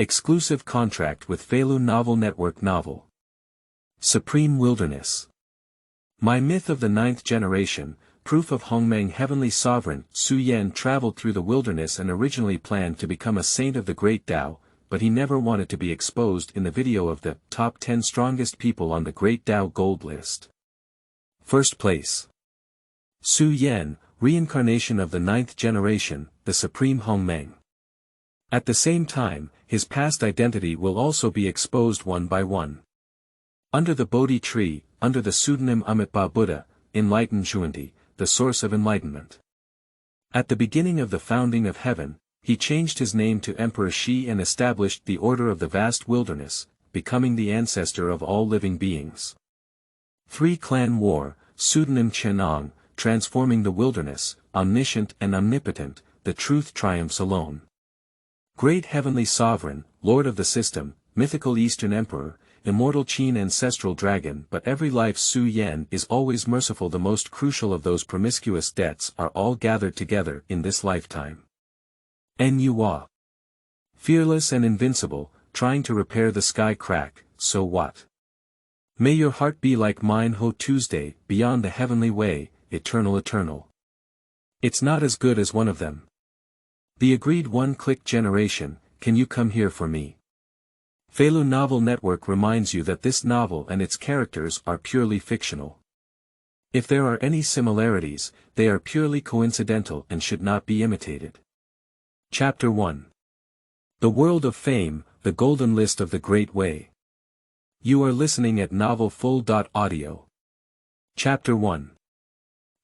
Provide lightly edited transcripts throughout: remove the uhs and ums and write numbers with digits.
Exclusive contract with Feilu Novel Network Novel. Supreme Wilderness. My myth of the 9th generation, proof of Hongmeng heavenly sovereign Su Yan traveled through the wilderness and originally planned to become a saint of the Great Dao, but he never wanted to be exposed in the video of the top 10 strongest people on the Great Dao Gold List. First place. Su Yan, reincarnation of the 9th generation, the Supreme Hongmeng. At the same time, his past identity will also be exposed one by one. Under the Bodhi tree, under the pseudonym Amitabha Buddha, enlightened Zhunti, the source of enlightenment. At the beginning of the founding of heaven, he changed his name to Emperor Shi and established the order of the vast wilderness, becoming the ancestor of all living beings. 3-clan war, pseudonym Chen Ang, transforming the wilderness, omniscient and omnipotent, the truth triumphs alone. Great heavenly sovereign, lord of the system, mythical Eastern Emperor, Immortal Qin Ancestral DragonBut every life Su Yan is always merciful. The most crucial of those promiscuous debts are all gathered together in this lifetime. Nuwa. Fearless and invincible, trying to repair the sky crack, so what? May your heart be like mineHou Tuesday, beyond the heavenly way, eternal. It's not as good as one of them. The agreed one-click generation, can you come here for me? Feilu Novel Network reminds you that this novel and its characters are purely fictional. If there are any similarities, they are purely coincidental and should not be imitated. Chapter 1. The World of Fame, the Golden List of the Great Way. You are listening at novelfull.audio. Chapter 1.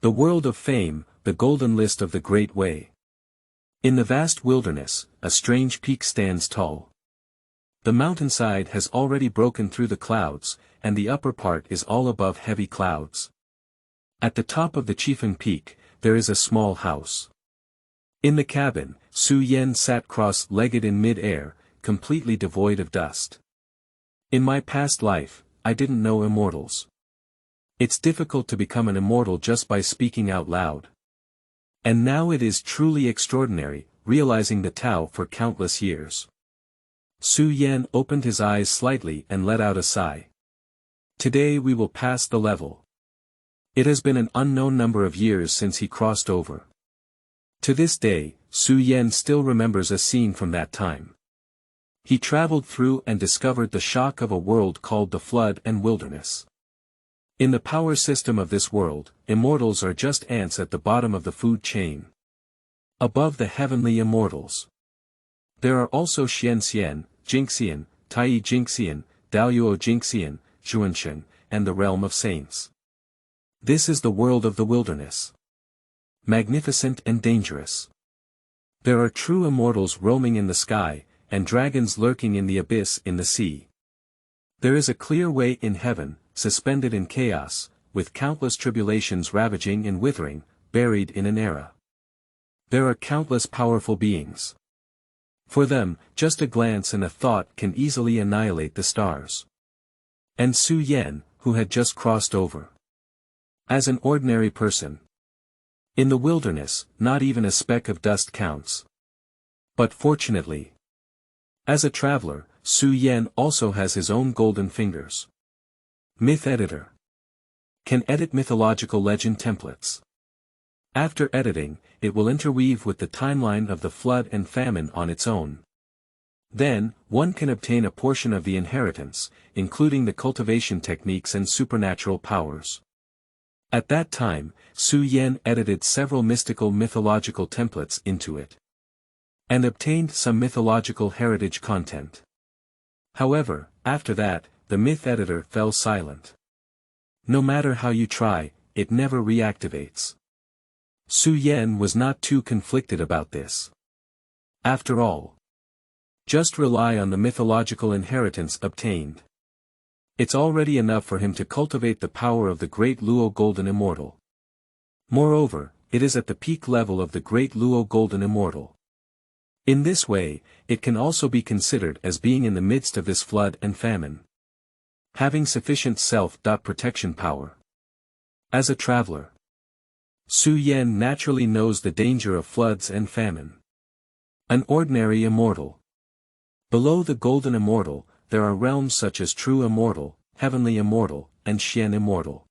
The World of Fame, the Golden List of the Great Way. In the vast wilderness, a strange peak stands tall. The mountainside has already broken through the clouds, and the upper part is all above heavy clouds. At the top of the chieftain peak, there is a small house. In the cabin, Su Yan sat cross-legged in mid-air, completely devoid of dust. In my past life, I didn't know immortals. It's difficult to become an immortal just by speaking out loud. And now it is truly extraordinary, realizing the Tao for countless years. Su Yan opened his eyes slightly and let out a sigh. Today we will pass the level. It has been an unknown number of years since he crossed over. To this day, Su Yan still remembers a scene from that time. He traveled through and discovered the shock of a world called the flood and wilderness. In the power system of this world, immortals are just ants at the bottom of the food chain. Above the heavenly immortals, there are also Xianxian, Jingxian, Tai Jingxian, Daoyuo Jingxian, Zhuansheng, and the realm of saints. This is the world of the wilderness. Magnificent and dangerous. There are true immortals roaming in the sky, and dragons lurking in the abyss in the sea. There is a clear way in heaven, suspended in chaos, with countless tribulations ravaging and withering, buried in an era. There are countless powerful beings. For them, just a glance and a thought can easily annihilate the stars. And Su Yan, who had just crossed over. As an ordinary person. In the wilderness, not even a speck of dust counts. But fortunately, as a traveler, Su Yan also has his own golden fingers. Myth Editor. Can edit mythological legend templates. After editing, it will interweave with the timeline of the flood and famine on its own. Then, one can obtain a portion of the inheritance, including the cultivation techniques and supernatural powers. At that time, Su Yan edited several mystical mythological templates into it. And obtained some mythological heritage content. However, after that, the myth editor fell silent. No matter how you try, it never reactivates. Su Yan was not too conflicted about this. After all, just rely on the mythological inheritance obtained. It's already enough for him to cultivate the power of the Great Luo Golden Immortal. Moreover, it is at the peak level of the Great Luo Golden Immortal. In this way, it can also be considered as being in the midst of this flood and famine. Having sufficient self-protection power. As a traveler, Su Yan naturally knows the danger of floods and famine. An ordinary immortal. Below the Golden Immortal, there are realms such as True Immortal, Heavenly Immortal, and Xian Immortal.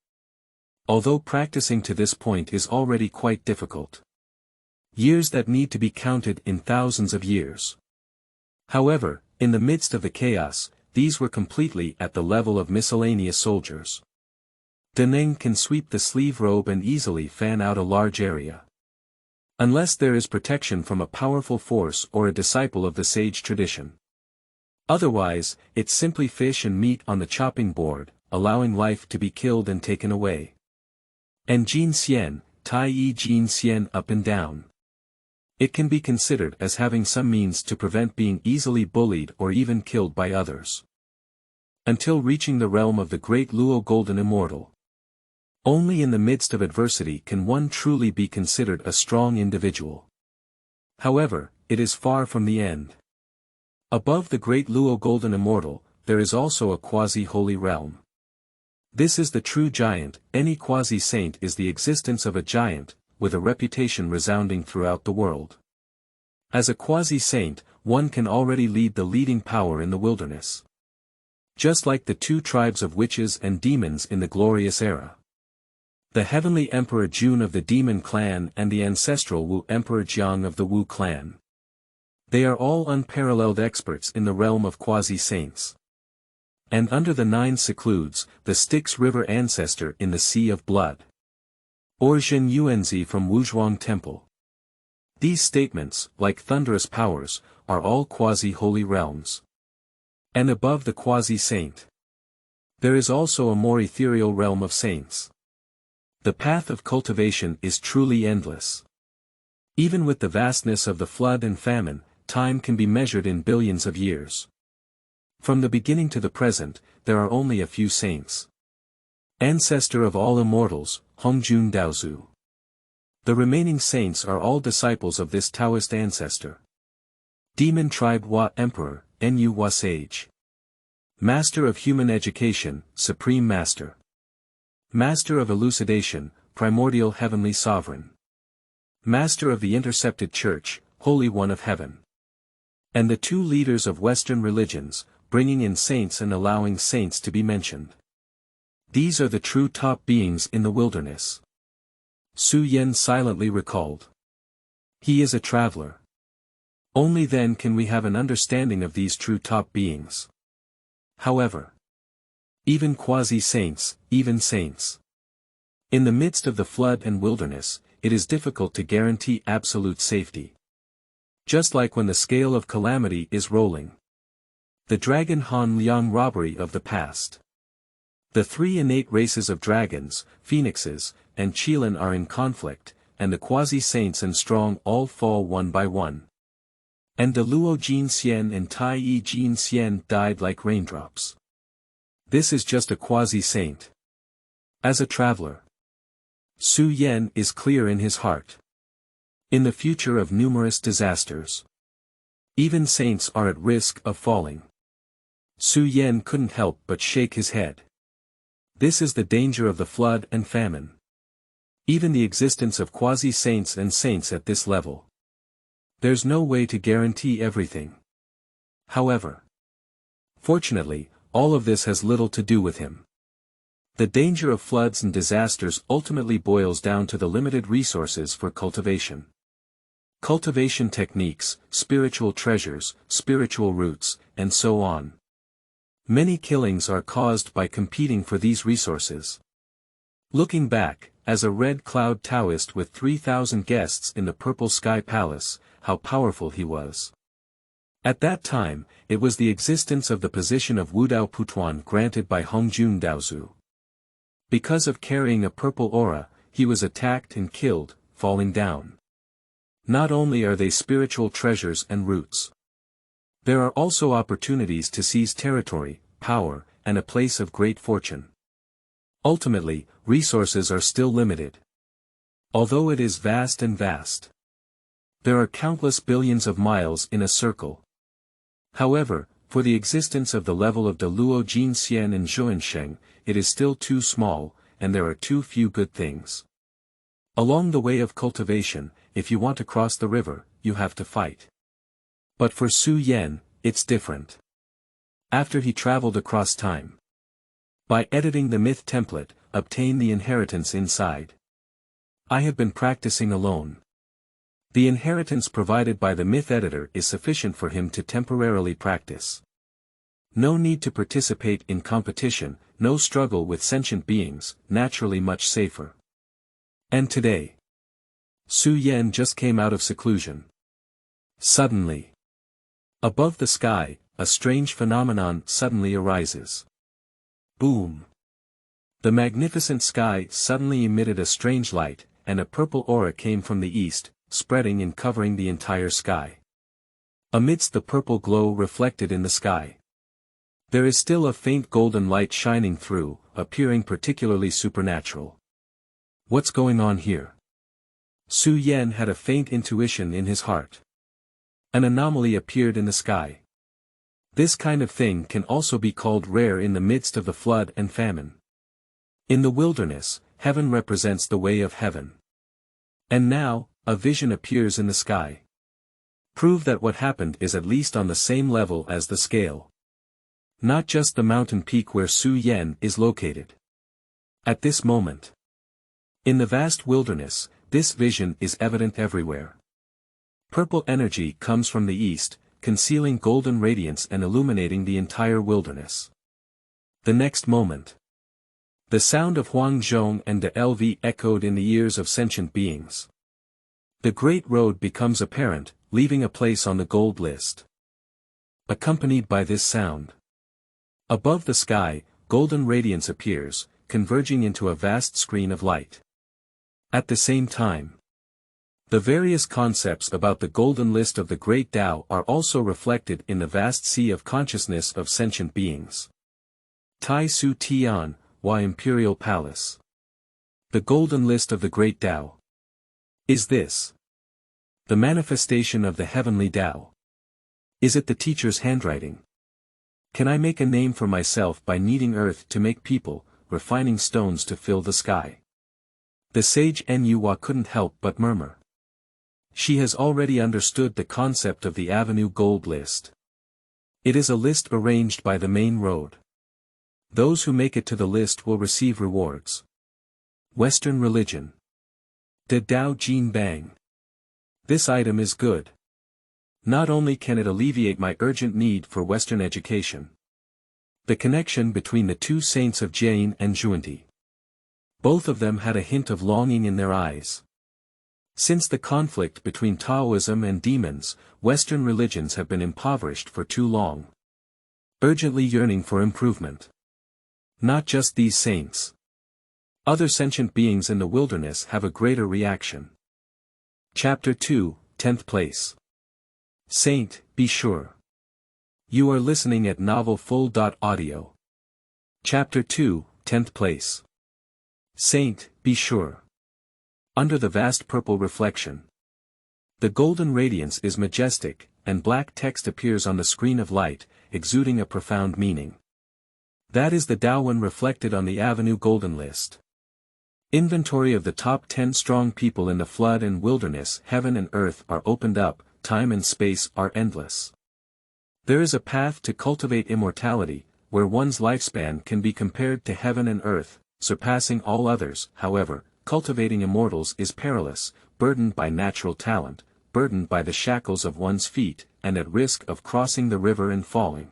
Although practicing to this point is already quite difficult. Years that need to be counted in thousands of years. However, in the midst of the chaos, these were completely at the level of miscellaneous soldiers. Deneng can sweep the sleeve robe and easily fan out a large area. Unless there is protection from a powerful force or a disciple of the sage tradition. Otherwise, it's simply fish and meat on the chopping board, allowing life to be killed and taken away. And Jin Xian, Tai Yi Jin Xian up and down. It can be considered as having some means to prevent being easily bullied or even killed by others. Until reaching the realm of the Great Luo Golden Immortal. Only in the midst of adversity can one truly be considered a strong individual. However, it is far from the end. Above the Great Luo Golden Immortal, there is also a quasi-holy realm. This is the true giant. Any quasi-saint is the existence of a giant, with a reputation resounding throughout the world. As a quasi-saint, one can already lead the leading power in the wilderness. Just like the two tribes of witches and demons in the glorious era. The heavenly Emperor Jun of the Demon clan and the ancestral Wu Emperor Jiang of the Wu clan. They are all unparalleled experts in the realm of quasi-saints. And under the 9 secludes, the Styx River ancestor in the Sea of Blood. Or Zhen Yuanzi from Wuzhuang Temple. These statements, like thunderous powers, are all quasi-holy realms. And above the quasi-saint, there is also a more ethereal realm of saints. The path of cultivation is truly endless. Even with the vastness of the flood and famine, time can be measured in billions of years. From the beginning to the present, there are only a few saints. Ancestor of all immortals, Hongjun Daozu. The remaining saints are all disciples of this Taoist ancestor. Demon tribe Hua Emperor, Nu Hua Sage. Master of human education, Supreme Master. Master of elucidation, Primordial Heavenly Sovereign. Master of the Intercepted Church, Holy One of Heaven. And the 2 leaders of Western religions, bringing in saints and allowing saints to be mentioned. These are the true top beings in the wilderness. Su Yen silently recalled. He is a traveler. Only then can we have an understanding of these true top beings. However, even quasi-saints, even saints. In the midst of the flood and wilderness, it is difficult to guarantee absolute safety. Just like when the scale of calamity is rolling. The Dragon Han Liang robbery of the past. The 3 innate races of dragons, phoenixes, and Qilin are in conflict, and the quasi-saints and strong all fall one by one. And the Luo Jin Xian and Tai Yi Jin Xian died like raindrops. This is just a quasi-saint. As a traveler, Su Yen is clear in his heart. In the future of numerous disasters, even saints are at risk of falling. Su Yen couldn't help but shake his head. This is the danger of the flood and famine. Even the existence of quasi-saints and saints at this level. There's no way to guarantee everything. However, fortunately, all of this has little to do with him. The danger of floods and disasters ultimately boils down to the limited resources for cultivation. Cultivation techniques, spiritual treasures, spiritual roots, and so on. Many killings are caused by competing for these resources. Looking back, as a Red Cloud Taoist with 3,000 guests in the Purple Sky Palace, how powerful he was. At that time, it was the existence of the position of Wudao Putuan granted by Hongjun Daozu. Because of carrying a purple aura, he was attacked and killed, falling down. Not only are they spiritual treasures and roots. There are also opportunities to seize territory, power, and a place of great fortune. Ultimately, resources are still limited. Although it is vast and vast. There are countless billions of miles in a circle. However, for the existence of the level of De Luo Jin Xian and Zhuansheng, it is still too small, and there are too few good things. Along the way of cultivation, if you want to cross the river, you have to fight. But for Su Yen, it's different. After he traveled across time. By editing the myth template, obtain the inheritance inside. I have been practicing alone. The inheritance provided by the myth editor is sufficient for him to temporarily practice. No need to participate in competition, no struggle with sentient beings, naturally much safer. And today, Su Yan just came out of seclusion. Suddenly, above the sky, a strange phenomenon suddenly arises. Boom! The magnificent sky suddenly emitted a strange light, and a purple aura came from the east, spreading and covering the entire sky. Amidst the purple glow reflected in the sky, there is still a faint golden light shining through, appearing particularly supernatural. What's going on here? Su Yan had a faint intuition in his heart. An anomaly appeared in the sky. This kind of thing can also be called rare in the midst of the flood and famine. In the wilderness, heaven represents the way of heaven. And now, a vision appears in the sky. Prove that what happened is at least on the same level as the scale. Not just the mountain peak where Su Yan is located. At this moment, in the vast wilderness, this vision is evident everywhere. Purple energy comes from the east, concealing golden radiance and illuminating the entire wilderness. The next moment, the sound of Huang Zhong and de LV echoed in the ears of sentient beings. The Great Road becomes apparent, leaving a place on the gold list. Accompanied by this sound, above the sky, golden radiance appears, converging into a vast screen of light. At the same time, the various concepts about the golden list of the Great Dao are also reflected in the vast sea of consciousness of sentient beings. Tai Su Tian, Wa Imperial Palace. The golden list of the Great Dao. Is this the manifestation of the heavenly Dao? Is it the teacher's handwriting? Can I make a name for myself by kneading earth to make people, refining stones to fill the sky? The sage Nuwa couldn't help but murmur. She has already understood the concept of the Avenue Gold List. It is a list arranged by the main road. Those who make it to the list will receive rewards. Western religion. De Dao Jin Bang. This item is good. Not only can it alleviate my urgent need for Western education. The connection between the two saints of Jain and Zhunti. Both of them had a hint of longing in their eyes. Since the conflict between Taoism and demons, Western religions have been impoverished for too long. Urgently yearning for improvement. Not just these saints. Other sentient beings in the wilderness have a greater reaction. Chapter 2, 10th place. Saint, be sure. You are listening at novelfull.audio. Chapter 2, 10th place. Saint, be sure. Under the vast purple reflection. The golden radiance is majestic, and black text appears on the screen of light, exuding a profound meaning. That is the Daowen reflected on the Avenue Golden List. Inventory of the top 10 strong people in the flood and wilderness. Heaven and earth are opened up, time and space are endless. There is a path to cultivate immortality, where one's lifespan can be compared to heaven and earth, surpassing all others. However, cultivating immortals is perilous, burdened by natural talent, burdened by the shackles of one's feet, and at risk of crossing the river and falling.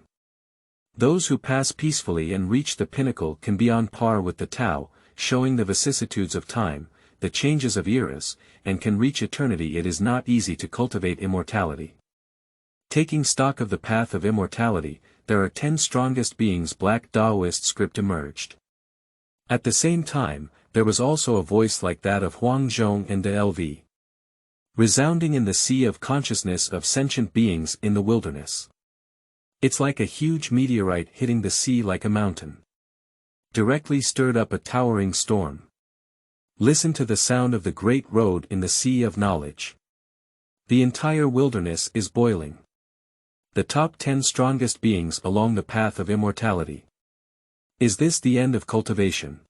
Those who pass peacefully and reach the pinnacle can be on par with the Tao, showing the vicissitudes of time, the changes of eras, and can reach eternity. It is not easy to cultivate immortality. Taking stock of the path of immortality, there are 10 strongest beings. Black Taoist script emerged. At the same time, there was also a voice like that of Huang Zhong and de LV. Resounding in the sea of consciousness of sentient beings in the wilderness. It's like a huge meteorite hitting the sea like a mountain. Directly stirred up a towering storm. Listen to the sound of the great road in the sea of knowledge. The entire wilderness is boiling. The top 10 strongest beings along the path of immortality. Is this the end of cultivation?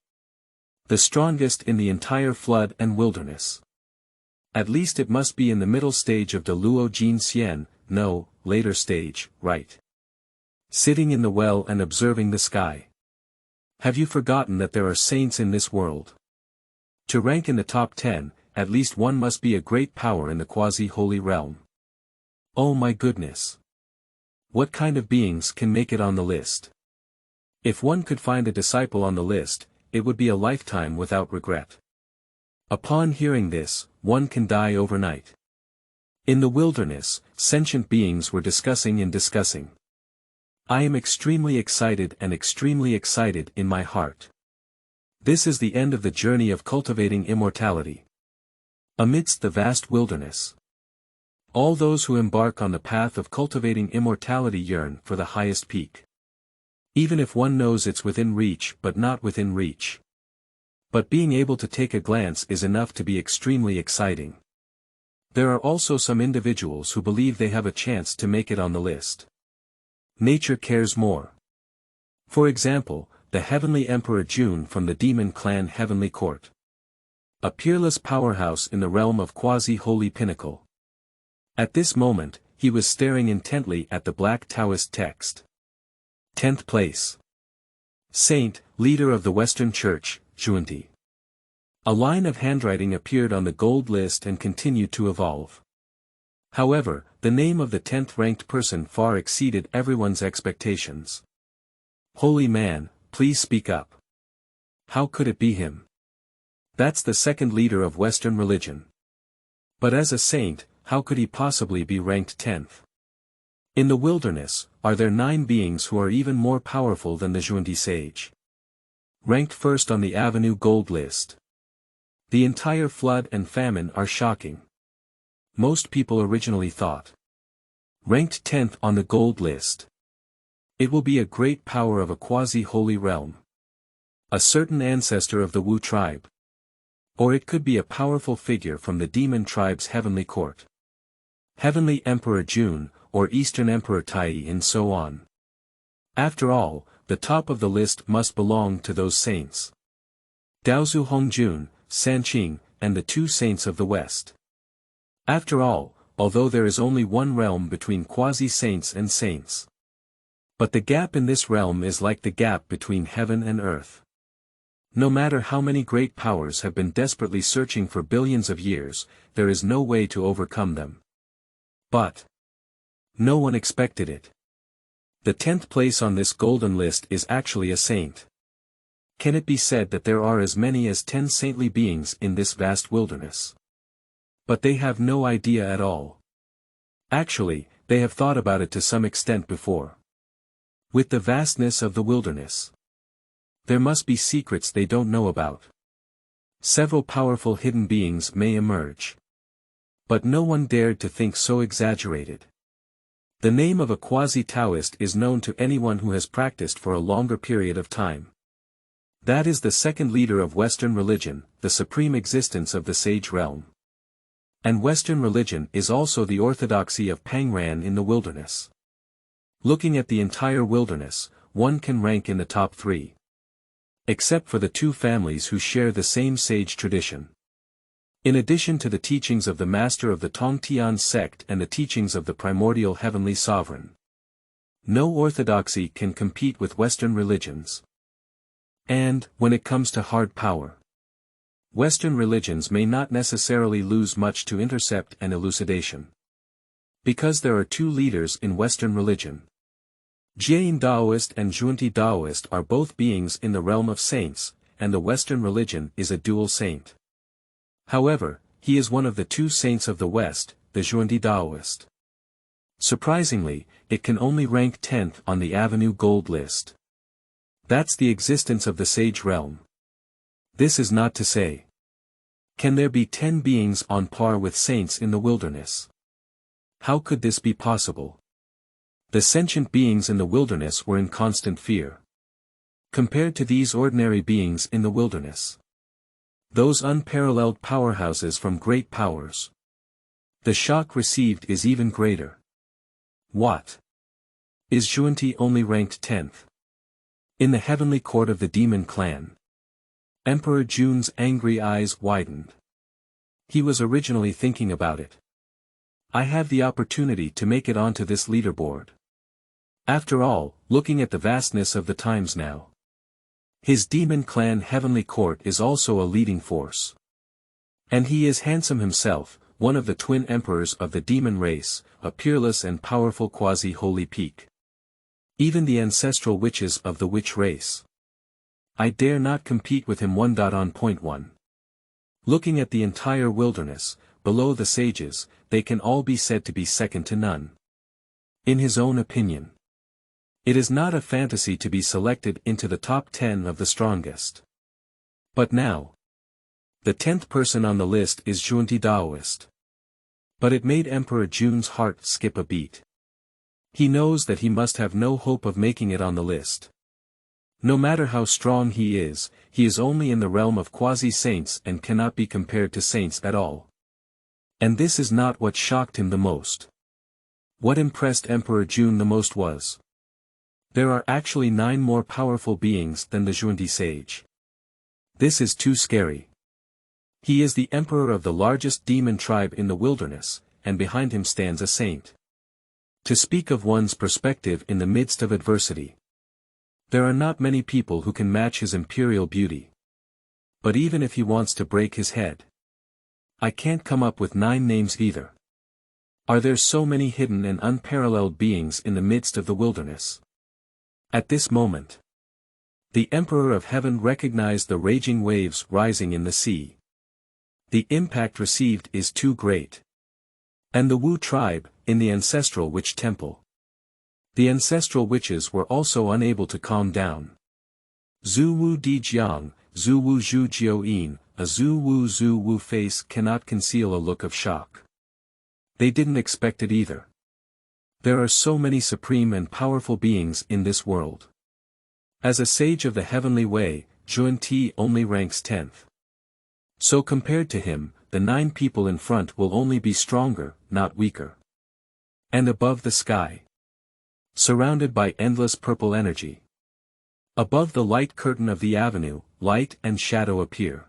The strongest in the entire flood and wilderness. At least it must be in the middle stage of De Luo Jin Xian, no, later stage, right. Sitting in the well and observing the sky. Have you forgotten that there are saints in this world? To rank in the top 10, at least one must be a great power in the quasi-holy realm. Oh my goodness! What kind of beings can make it on the list? If one could find a disciple on the list, it would be a lifetime without regret. Upon hearing this, one can die overnight. In the wilderness, sentient beings were discussing. I am extremely excited in my heart. This is the end of the journey of cultivating immortality. Amidst the vast wilderness, all those who embark on the path of cultivating immortality yearn for the highest peak. Even if one knows it's within reach but not within reach. But being able to take a glance is enough to be extremely exciting. There are also some individuals who believe they have a chance to make it on the list. Nature cares more. For example, the heavenly Emperor Jun from the demon clan Heavenly Court. A peerless powerhouse in the realm of quasi-holy pinnacle. At this moment, he was staring intently at the black Taoist text. 10th place. Saint, leader of the Western Church, Zhunti. A line of handwriting appeared on the gold list and continued to evolve. However, the name of the 10th ranked person far exceeded everyone's expectations. Holy man, please speak up. How could it be him? That's the second leader of Western religion. But as a saint, how could he possibly be ranked 10th? In the wilderness, are there 9 beings who are even more powerful than the Zhunti sage? Ranked first on the Avenue Gold List. The entire flood and famine are shocking. Most people originally thought. Ranked 10th on the Gold List. It will be a great power of a quasi-holy realm. A certain ancestor of the Wu tribe. Or it could be a powerful figure from the demon tribe's heavenly court. Heavenly Emperor Jun, or Eastern Emperor Tai, and so on. After all, the top of the list must belong to those saints. Daozu Hongjun, Sanqing, and the 2 saints of the West. After all, although there is only one realm between quasi-saints and saints. But the gap in this realm is like the gap between heaven and earth. No matter how many great powers have been desperately searching for billions of years, there is no way to overcome them. But no one expected it. The 10th place on this golden list is actually a saint. Can it be said that there are as many as 10 saintly beings in this vast wilderness? But they have no idea at all. Actually, they have thought about it to some extent before. With the vastness of the wilderness, there must be secrets they don't know about. Several powerful hidden beings may emerge. But no one dared to think so exaggerated. The name of a quasi-Taoist is known to anyone who has practiced for a longer period of time. That is the second leader of Western religion, the supreme existence of the sage realm. And Western religion is also the orthodoxy of Pangran in the wilderness. Looking at the entire wilderness, one can rank in the top 3. Except for the 2 families who share the same sage tradition. In addition to the teachings of the master of the Tongtian sect and the teachings of the primordial heavenly sovereign. No orthodoxy can compete with Western religions. And, when it comes to hard power, Western religions may not necessarily lose much to intercept and elucidation. Because there are 2 leaders in Western religion. Jian Daoist and Zhunti Daoist are both beings in the realm of saints, and the Western religion is a dual saint. However, he is one of the 2 saints of the West, the Zhunti Daoist. Surprisingly, it can only rank 10th on the Avenue Gold List. That's the existence of the sage realm. This is not to say. Can there be 10 beings on par with saints in the wilderness? How could this be possible? The sentient beings in the wilderness were in constant fear. Compared to these ordinary beings in the wilderness. Those unparalleled powerhouses from great powers. The shock received is even greater. What? Is Zhunti only ranked 10th? In the heavenly court of the demon clan. Emperor Jun's angry eyes widened. He was originally thinking about it. I have the opportunity to make it onto this leaderboard. After all, looking at the vastness of the times now. His demon clan Heavenly Court is also a leading force. And he is handsome himself, one of the twin emperors of the demon race, a peerless and powerful quasi-holy peak. Even the ancestral witches of the witch race. I dare not compete with him. On point 1. Looking at the entire wilderness, below the sages, they can all be said to be second to none. In his own opinion. It is not a fantasy to be selected into the top 10 of the strongest. But now. The 10th person on the list is Zhunti Daoist. But it made Emperor Jun's heart skip a beat. He knows that he must have no hope of making it on the list. No matter how strong he is only in the realm of quasi-saints and cannot be compared to saints at all. And this is not what shocked him the most. What impressed Emperor Jun the most was. There are actually 9 more powerful beings than the Zhunti sage. This is too scary. He is the emperor of the largest demon tribe in the wilderness, and behind him stands a saint. To speak of one's perspective in the midst of adversity. There are not many people who can match his imperial beauty. But even if he wants to break his head. I can't come up with 9 names either. Are there so many hidden and unparalleled beings in the midst of the wilderness? At this moment. The Emperor of Heaven recognized the raging waves rising in the sea. The impact received is too great. And the Wu tribe, in the ancestral witch temple. The ancestral witches were also unable to calm down. Zhu Wu Di Jiang, Zhu Wu Zhu Jiao Yin, a Zhu Wu face cannot conceal a look of shock. They didn't expect it either. There are so many supreme and powerful beings in this world. As a sage of the heavenly way, Zhunti only ranks 10th. So compared to him, the 9 people in front will only be stronger, not weaker. And above the sky. Surrounded by endless purple energy. Above the light curtain of the avenue, light and shadow appear.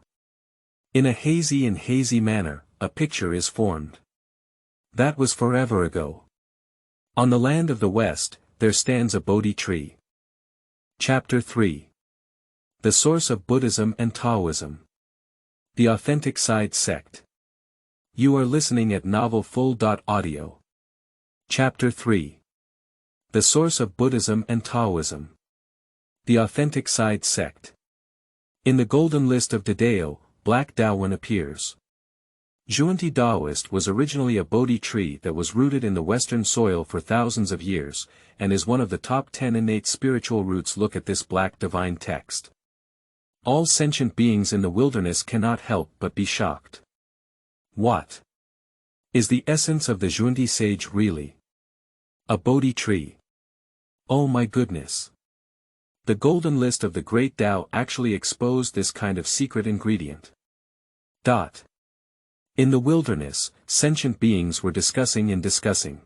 In a hazy manner, a picture is formed. That was forever ago. On the land of the West, there stands a Bodhi tree. Chapter 3. The source of Buddhism and Taoism. The authentic side sect. You are listening at novelfull.audio. Chapter 3. The source of Buddhism and Taoism. The authentic side sect. In the golden list of Dao, Black Daowen appears. Zhunti Daoist was originally a Bodhi tree that was rooted in the western soil for thousands of years, and is one of the top 10 innate spiritual roots. Look at this black divine text. All sentient beings in the wilderness cannot help but be shocked. What is the essence of the Zhunti sage really? A Bodhi tree. Oh my goodness. The golden list of the Great Dao actually exposed this kind of secret ingredient. In the wilderness, sentient beings were discussing.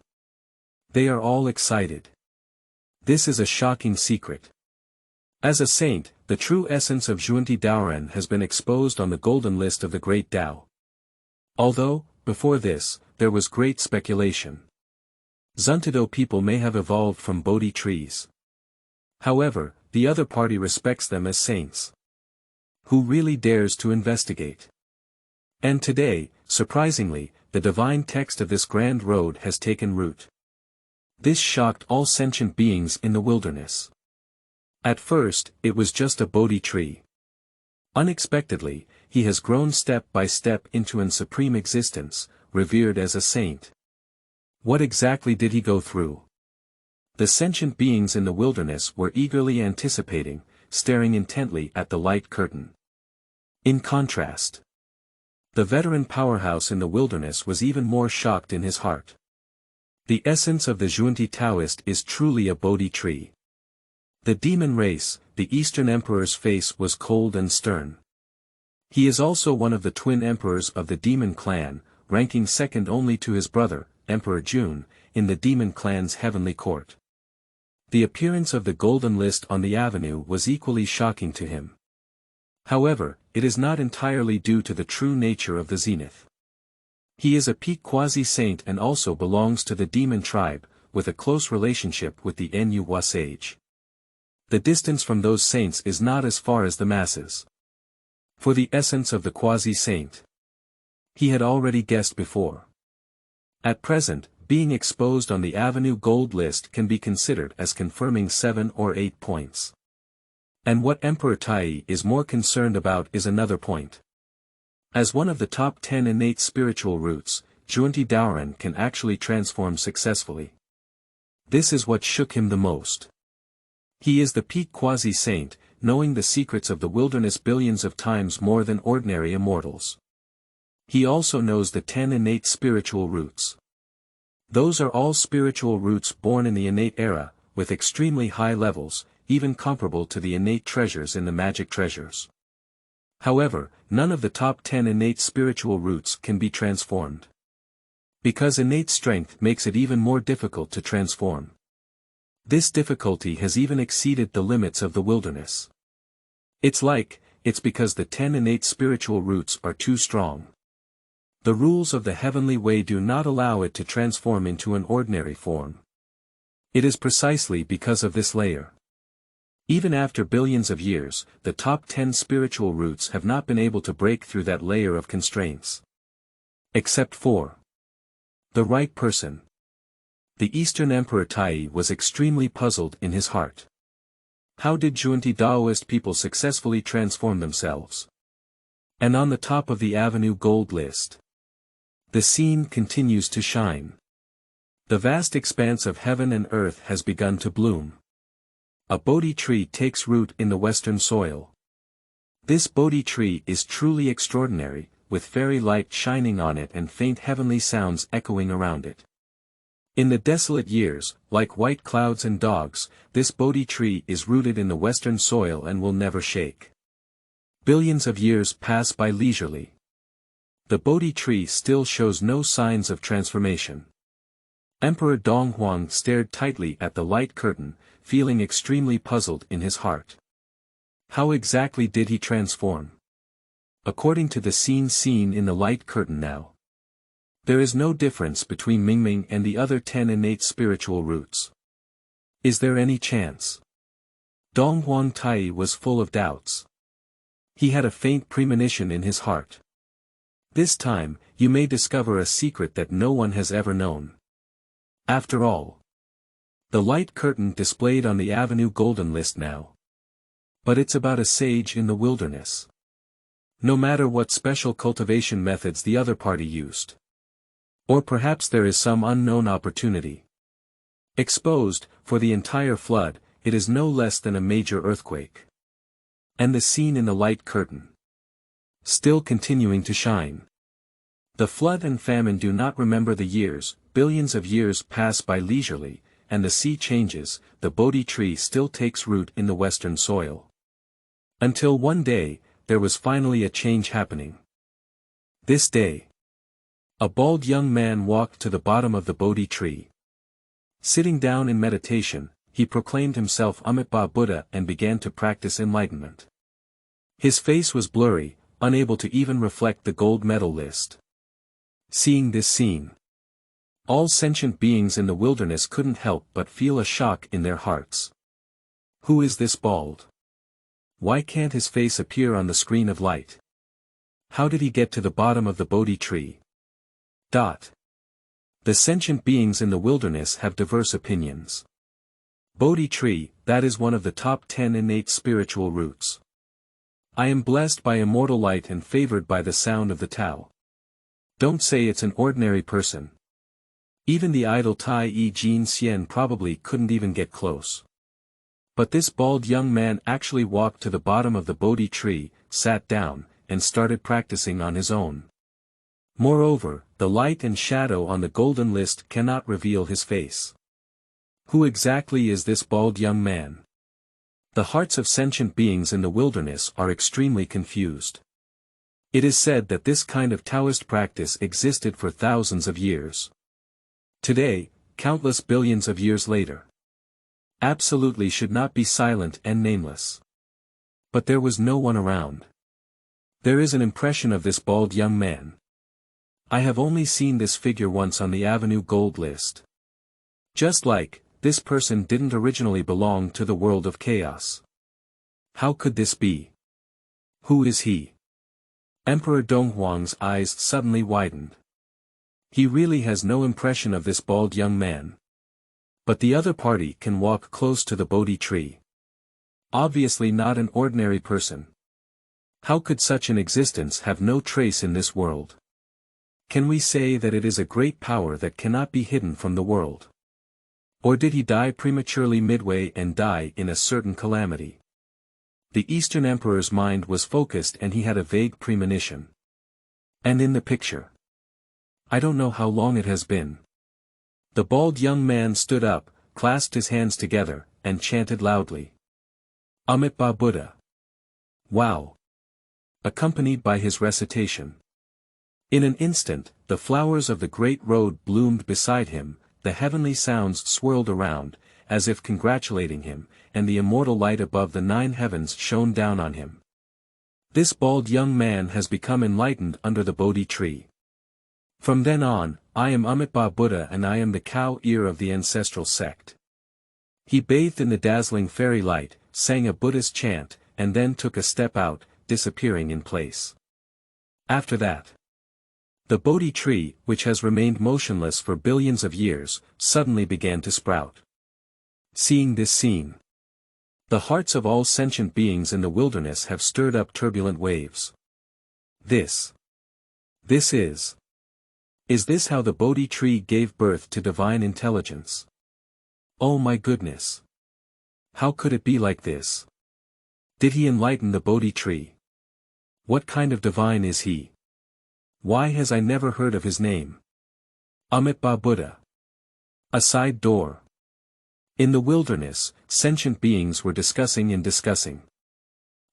They are all excited. This is a shocking secret. As a saint, the true essence of Zhunti Daoren has been exposed on the golden list of the Great Dao. Although, before this, there was great speculation. Zhuntido people may have evolved from Bodhi trees. However, the other party respects them as saints. Who really dares to investigate? And today, surprisingly, the divine text of this grand road has taken root. This shocked all sentient beings in the wilderness. At first, it was just a Bodhi tree. Unexpectedly, he has grown step by step into an supreme existence, revered as a saint. What exactly did he go through? The sentient beings in the wilderness were eagerly anticipating, staring intently at the light curtain. In contrast, the veteran powerhouse in the wilderness was even more shocked in his heart. The essence of the Zhunti Taoist is truly a Bodhi tree. The demon race, the Eastern Emperor's face was cold and stern. He is also one of the twin emperors of the demon clan, ranking second only to his brother, Emperor Jun, in the demon clan's heavenly court. The appearance of the golden list on the avenue was equally shocking to him. However, it is not entirely due to the true nature of the zenith. He is a peak quasi-saint and also belongs to the demon tribe, with a close relationship with the Nuwa sage. The distance from those saints is not as far as the masses. For the essence of the quasi-saint, he had already guessed before. At present, being exposed on the Avenue Gold List can be considered as confirming 7 or 8 points. And what Emperor Tai is more concerned about is another point. As one of the top 10 innate spiritual roots, Zhunti Daoren can actually transform successfully. This is what shook him the most. He is the peak quasi-saint, knowing the secrets of the wilderness billions of times more than ordinary immortals. He also knows the 10 innate spiritual roots. Those are all spiritual roots born in the innate era, with extremely high levels, even comparable to the innate treasures in the magic treasures. However, none of the top 10 innate spiritual roots can be transformed. Because innate strength makes it even more difficult to transform. This difficulty has even exceeded the limits of the wilderness. It's because the 10 innate spiritual roots are too strong. The rules of the heavenly way do not allow it to transform into an ordinary form. It is precisely because of this layer. Even after billions of years, the top 10 spiritual roots have not been able to break through that layer of constraints. Except for the right person. The Eastern Emperor Tai was extremely puzzled in his heart. How did Zhunti Daoist people successfully transform themselves? And on the top of the Avenue Gold List, the scene continues to shine. The vast expanse of heaven and earth has begun to bloom. A Bodhi tree takes root in the western soil. This Bodhi tree is truly extraordinary, with fairy light shining on it and faint heavenly sounds echoing around it. In the desolate years, like white clouds and dogs, this Bodhi tree is rooted in the western soil and will never shake. Billions of years pass by leisurely. The Bodhi tree still shows no signs of transformation. Emperor Donghuang stared tightly at the light curtain, feeling extremely puzzled in his heart. How exactly did he transform? According to the scene seen in the light curtain now, there is no difference between Mingming and the other 10 innate spiritual roots. Is there any chance? Donghuang Tai was full of doubts. He had a faint premonition in his heart. This time, you may discover a secret that no one has ever known. After all, the light curtain displayed on the Avenue Golden List now. But it's about a sage in the wilderness. No matter what special cultivation methods the other party used. Or perhaps there is some unknown opportunity. Exposed, for the entire flood, it is no less than a major earthquake. And the scene in the light curtain, still continuing to shine. The flood and famine do not remember the years, billions of years pass by leisurely, and the sea changes, the Bodhi tree still takes root in the western soil. Until one day, there was finally a change happening. This day, a bald young man walked to the bottom of the Bodhi tree. Sitting down in meditation, he proclaimed himself Amitabha Buddha and began to practice enlightenment. His face was blurry, unable to even reflect the gold medal list. Seeing this scene, all sentient beings in the wilderness couldn't help but feel a shock in their hearts. Who is this bald? Why can't his face appear on the screen of light? How did he get to the bottom of the Bodhi tree? The sentient beings in the wilderness have diverse opinions. Bodhi tree, that is one of the top 10 innate spiritual roots. I am blessed by immortal light and favored by the sound of the Tao. Don't say it's an ordinary person. Even the idol Tai Jin Xian probably couldn't even get close. But this bald young man actually walked to the bottom of the Bodhi tree, sat down, and started practicing on his own. Moreover, the light and shadow on the golden list cannot reveal his face. Who exactly is this bald young man? The hearts of sentient beings in the wilderness are extremely confused. It is said that this kind of Taoist practice existed for thousands of years. Today, countless billions of years later, absolutely should not be silent and nameless. But there was no one around. There is an impression of this bald young man. I have only seen this figure once on the Avenue Gold List. Just like, this person didn't originally belong to the world of chaos. How could this be? Who is he? Emperor Donghuang's eyes suddenly widened. He really has no impression of this bald young man. But the other party can walk close to the Bodhi tree. Obviously not an ordinary person. How could such an existence have no trace in this world? Can we say that it is a great power that cannot be hidden from the world? Or did he die prematurely midway and die in a certain calamity? The Eastern Emperor's mind was focused and he had a vague premonition. And in the picture. I don't know how long it has been. The bald young man stood up, clasped his hands together, and chanted loudly. Amitabha Buddha. Wow! Accompanied by his recitation. In an instant, the flowers of the great road bloomed beside him, the heavenly sounds swirled around, as if congratulating him, and the immortal light above the 9 heavens shone down on him. This bald young man has become enlightened under the Bodhi tree. From then on, I am Amitabha Buddha and I am the cow ear of the ancestral sect. He bathed in the dazzling fairy light, sang a Buddhist chant, and then took a step out, disappearing in place. After that, the Bodhi tree, which has remained motionless for billions of years, suddenly began to sprout. Seeing this scene, the hearts of all sentient beings in the wilderness have stirred up turbulent waves. This is this how the Bodhi tree gave birth to divine intelligence? Oh my goodness! How could it be like this? Did he enlighten the Bodhi tree? What kind of divine is he? Why has I never heard of his name? Amitabha Buddha. A side door. In the wilderness, sentient beings were discussing.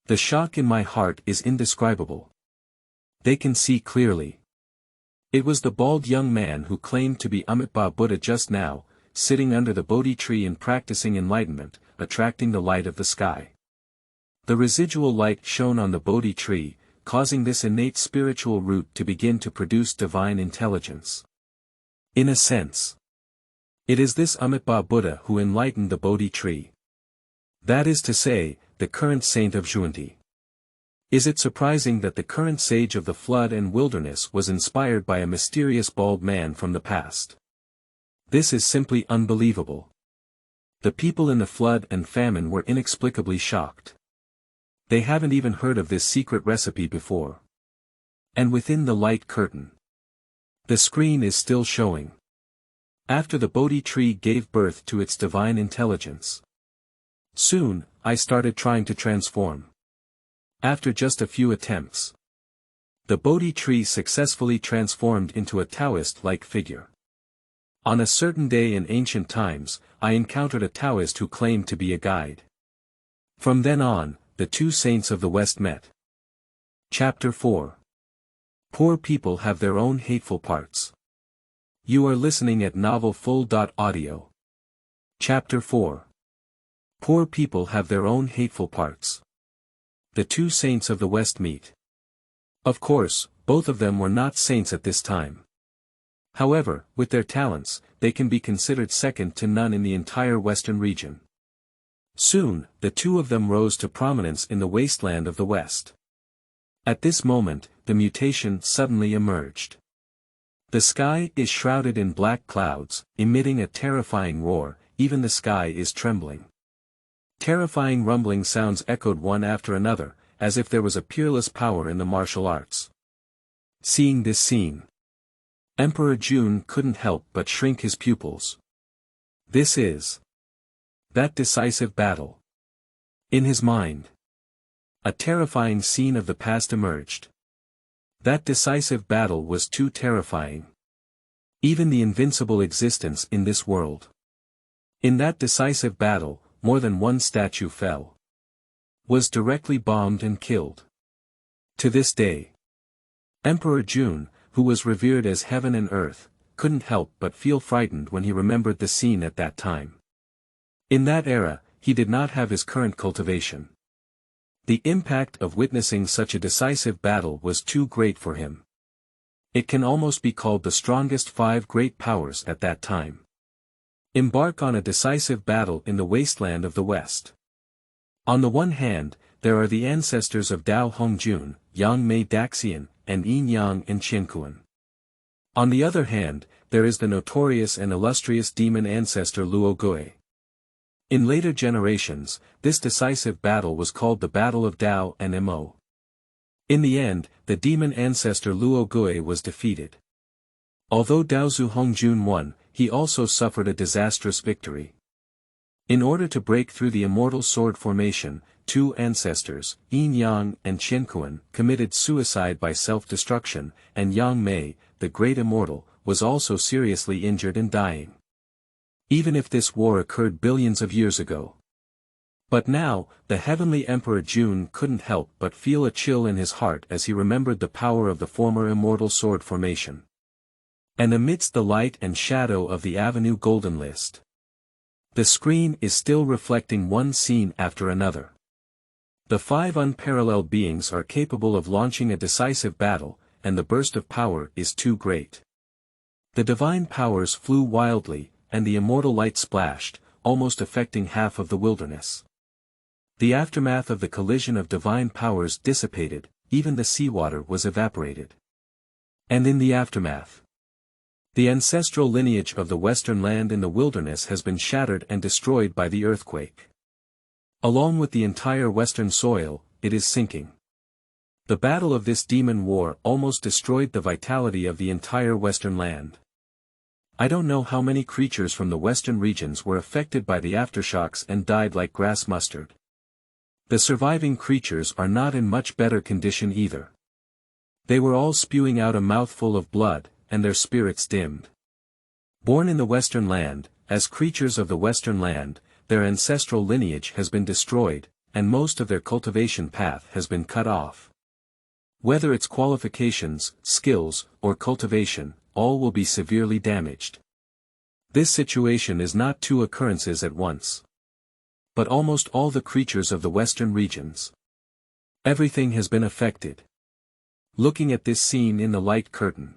The shock in my heart is indescribable. They can see clearly. It was the bald young man who claimed to be Amitabha Buddha just now, sitting under the Bodhi tree and practicing enlightenment, attracting the light of the sky. The residual light shone on the Bodhi tree, causing this innate spiritual root to begin to produce divine intelligence. In a sense, it is this Amitabha Buddha who enlightened the Bodhi tree. That is to say, the current saint of Zhunti. Is it surprising that the current sage of the flood and wilderness was inspired by a mysterious bald man from the past? This is simply unbelievable. The people in the flood and famine were inexplicably shocked. They haven't even heard of this secret recipe before. And within the light curtain, the screen is still showing. After the Bodhi tree gave birth to its divine intelligence. Soon, I started trying to transform. After just a few attempts, the Bodhi tree successfully transformed into a Taoist-like figure. On a certain day in ancient times, I encountered a Taoist who claimed to be a guide. From then on, the two saints of the West met. Chapter 4. Poor people have their own hateful parts. You are listening at novelfull.audio. Chapter 4. Poor people have their own hateful parts. The two saints of the West meet. Of course, both of them were not saints at this time. However, with their talents, they can be considered second to none in the entire Western region. Soon, the two of them rose to prominence in the wasteland of the West. At this moment, the mutation suddenly emerged. The sky is shrouded in black clouds, emitting a terrifying roar, even the sky is trembling. Terrifying rumbling sounds echoed one after another, as if there was a peerless power in the martial arts. Seeing this scene, Emperor Jun couldn't help but shrink his pupils. This is that decisive battle. In his mind, a terrifying scene of the past emerged. That decisive battle was too terrifying. Even the invincible existence in this world. In that decisive battle, more than one statue fell. Was directly bombed and killed. To this day, Emperor Jun, who was revered as heaven and earth, couldn't help but feel frightened when he remembered the scene at that time. In that era, he did not have his current cultivation. The impact of witnessing such a decisive battle was too great for him. It can almost be called the strongest 5 great powers at that time. Embark on a decisive battle in the wasteland of the West. On the one hand, there are the ancestors of Dao Hongjun, Yang Mei Daxian, and Yin Yang and Qiankuan. On the other hand, there is the notorious and illustrious demon ancestor Luo Gui. In later generations, this decisive battle was called the Battle of Dao and Mo. In the end, the demon ancestor Luo Gui was defeated. Although Daozu Hongjun won, he also suffered a disastrous victory. In order to break through the immortal sword formation, 2 ancestors, Yin Yang and Qiankuan, committed suicide by self-destruction, and Yang Mei, the great immortal, was also seriously injured and dying. Even if this war occurred billions of years ago. But now, the heavenly Emperor Jun couldn't help but feel a chill in his heart as he remembered the power of the former immortal sword formation. And amidst the light and shadow of the Avenue Golden List, the screen is still reflecting one scene after another. The 5 unparalleled beings are capable of launching a decisive battle, and the burst of power is too great. The divine powers flew wildly, and the immortal light splashed, almost affecting half of the wilderness. The aftermath of the collision of divine powers dissipated, even the seawater was evaporated. And in the aftermath, the ancestral lineage of the western land in the wilderness has been shattered and destroyed by the earthquake. Along with the entire western soil, it is sinking. The battle of this demon war almost destroyed the vitality of the entire western land. I don't know how many creatures from the western regions were affected by the aftershocks and died like grass mustard. The surviving creatures are not in much better condition either. They were all spewing out a mouthful of blood, and their spirits dimmed. Born in the western land, as creatures of the western land, their ancestral lineage has been destroyed, and most of their cultivation path has been cut off. Whether it's qualifications, skills, or cultivation, all will be severely damaged. This situation is not 2 occurrences at once, but almost all the creatures of the western regions. Everything has been affected. Looking at this scene in the light curtain,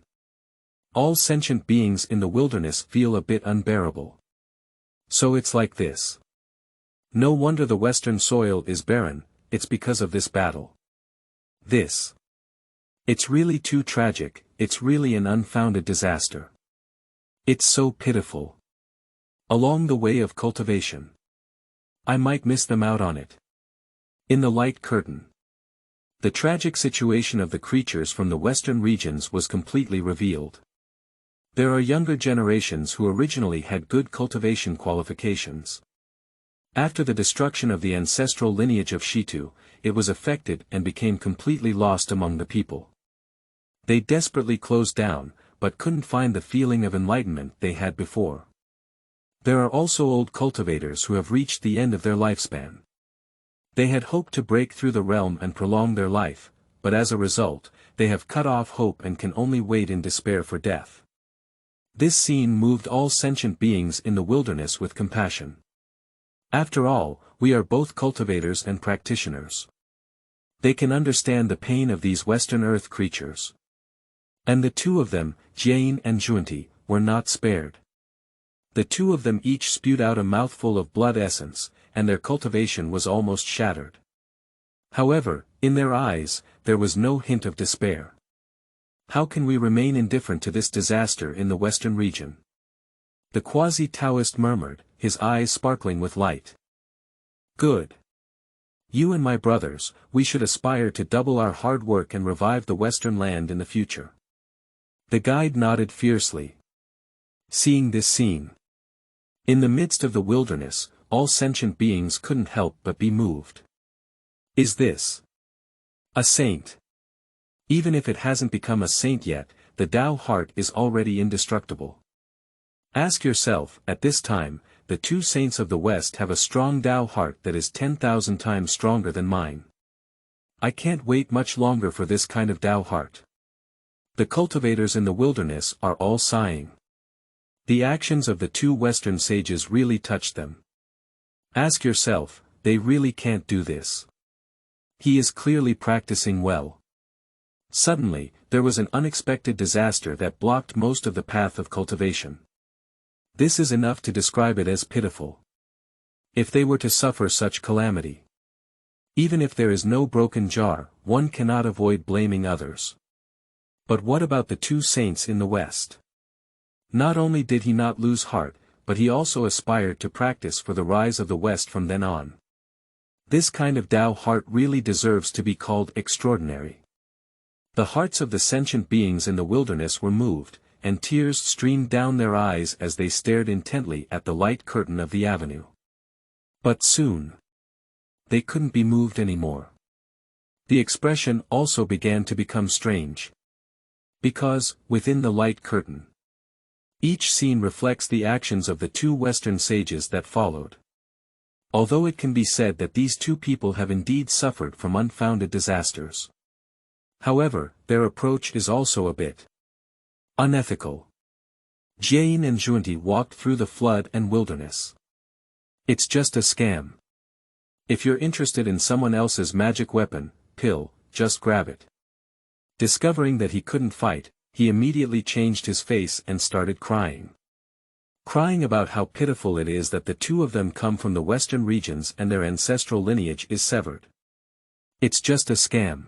all sentient beings in the wilderness feel a bit unbearable. So it's like this. No wonder the western soil is barren, it's because of this battle. It's really too tragic, it's really an unfounded disaster. It's so pitiful. Along the way of cultivation, I might miss them out on it. In the light curtain, the tragic situation of the creatures from the western regions was completely revealed. There are younger generations who originally had good cultivation qualifications. After the destruction of the ancestral lineage of Shitu, it was affected and became completely lost among the people. They desperately closed down, but couldn't find the feeling of enlightenment they had before. There are also old cultivators who have reached the end of their lifespan. They had hoped to break through the realm and prolong their life, but as a result, they have cut off hope and can only wait in despair for death. This scene moved all sentient beings in the wilderness with compassion. After all, we are both cultivators and practitioners. They can understand the pain of these Western Earth creatures. And the 2 of them, Jiayin and Zhunti, were not spared. The 2 of them each spewed out a mouthful of blood essence, and their cultivation was almost shattered. However, in their eyes, there was no hint of despair. How can we remain indifferent to this disaster in the western region? The quasi-Taoist murmured, his eyes sparkling with light. Good. You and my brothers, we should aspire to double our hard work and revive the western land in the future. The guide nodded fiercely. Seeing this scene, in the midst of the wilderness, all sentient beings couldn't help but be moved. Is this a saint? Even if it hasn't become a saint yet, the Tao heart is already indestructible. Ask yourself, at this time, the 2 saints of the West have a strong Tao heart that is 10,000 times stronger than mine. I can't wait much longer for this kind of Tao heart. The cultivators in the wilderness are all sighing. The actions of the 2 Western sages really touched them. Ask yourself, they really can't do this. He is clearly practicing well. Suddenly, there was an unexpected disaster that blocked most of the path of cultivation. This is enough to describe it as pitiful. If they were to suffer such calamity. Even if there is no broken jar, one cannot avoid blaming others. But what about the two saints in the West? Not only did he not lose heart, but he also aspired to practice for the rise of the West from then on. This kind of Tao heart really deserves to be called extraordinary. The hearts of the sentient beings in the wilderness were moved, and tears streamed down their eyes as they stared intently at the light curtain of the avenue. But soon, they couldn't be moved anymore. The expression also began to become strange. Because, within the light curtain, each scene reflects the actions of the two Western sages that followed. Although it can be said that these two people have indeed suffered from unfounded disasters. However, their approach is also a bit unethical. Jiayin and Zhunti walked through the flood and wilderness. It's just a scam. If you're interested in someone else's magic weapon, pill, just grab it. Discovering that he couldn't fight, he immediately changed his face and started crying. Crying about how pitiful it is that the two of them come from the western regions and their ancestral lineage is severed. It's just a scam.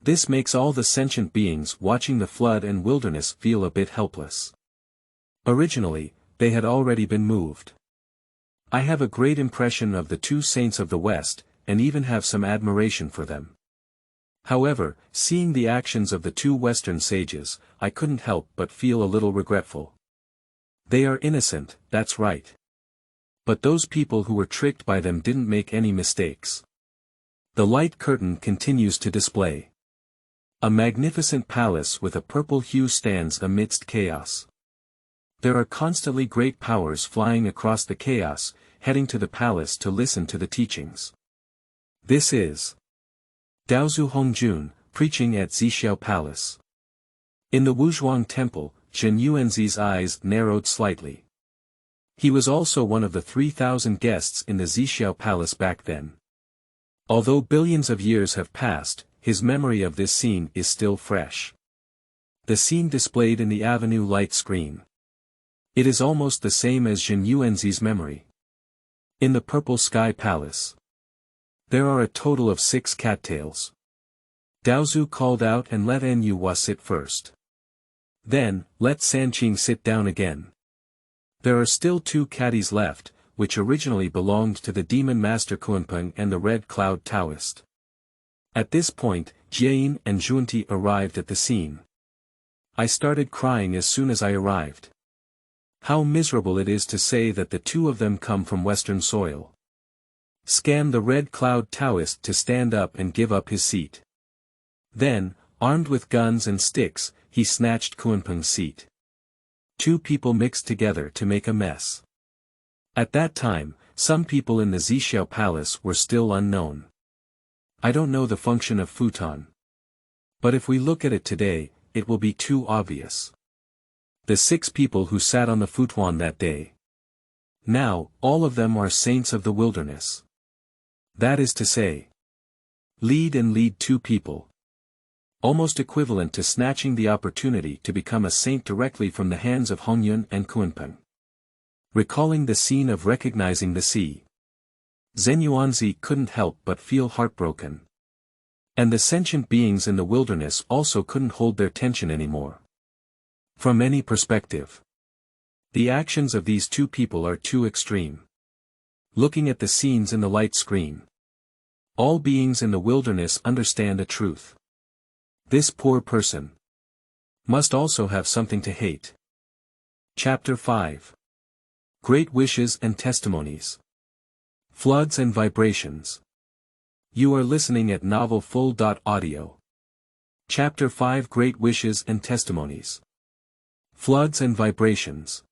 This makes all the sentient beings watching the flood and wilderness feel a bit helpless. Originally, they had already been moved. I have a great impression of the two saints of the West, and even have some admiration for them. However, seeing the actions of the two Western sages, I couldn't help but feel a little regretful. They are innocent, that's right. But those people who were tricked by them didn't make any mistakes. The light curtain continues to display. A magnificent palace with a purple hue stands amidst chaos. There are constantly great powers flying across the chaos, heading to the palace to listen to the teachings. This is Daozu Hongjun, preaching at Zixiao Palace. In the Wuzhuang Temple, Chen Yuanzi's eyes narrowed slightly. He was also one of the 3,000 guests in the Zixiao Palace back then. Although billions of years have passed, his memory of this scene is still fresh. The scene displayed in the avenue light screen. It is almost the same as Zhen Yuanzi's memory. In the Purple Sky Palace, there are a total of 6 cattails. Daozu called out and let Nuwa sit first. Then, let Sanqing sit down again. There are still 2 caddies left, which originally belonged to the demon master Kunpeng and the Red Cloud Taoist. At this point, Jiayin and Zhunti arrived at the scene. I started crying as soon as I arrived. How miserable it is to say that the two of them come from Western soil. Scam the Red Cloud Taoist to stand up and give up his seat. Then, armed with guns and sticks, he snatched Kunpeng's seat. 2 people mixed together to make a mess. At that time, some people in the Zixiao Palace were still unknown. I don't know the function of futon. But if we look at it today, it will be too obvious. The 6 people who sat on the futon that day. Now, all of them are saints of the wilderness. That is to say, lead 2 people. Almost equivalent to snatching the opportunity to become a saint directly from the hands of Hongyun and Kunpeng. Recalling the scene of recognizing the sea, Zhen Yuanzi couldn't help but feel heartbroken. And the sentient beings in the wilderness also couldn't hold their tension anymore. From any perspective, the actions of these 2 people are too extreme. Looking at the scenes in the light screen, all beings in the wilderness understand a truth. This poor person must also have something to hate. Chapter 5. Great Wishes and Testimonies. Floods and Vibrations. You are listening at novelfull.audio. Chapter 5 Great Wishes and Testimonies. Floods and Vibrations.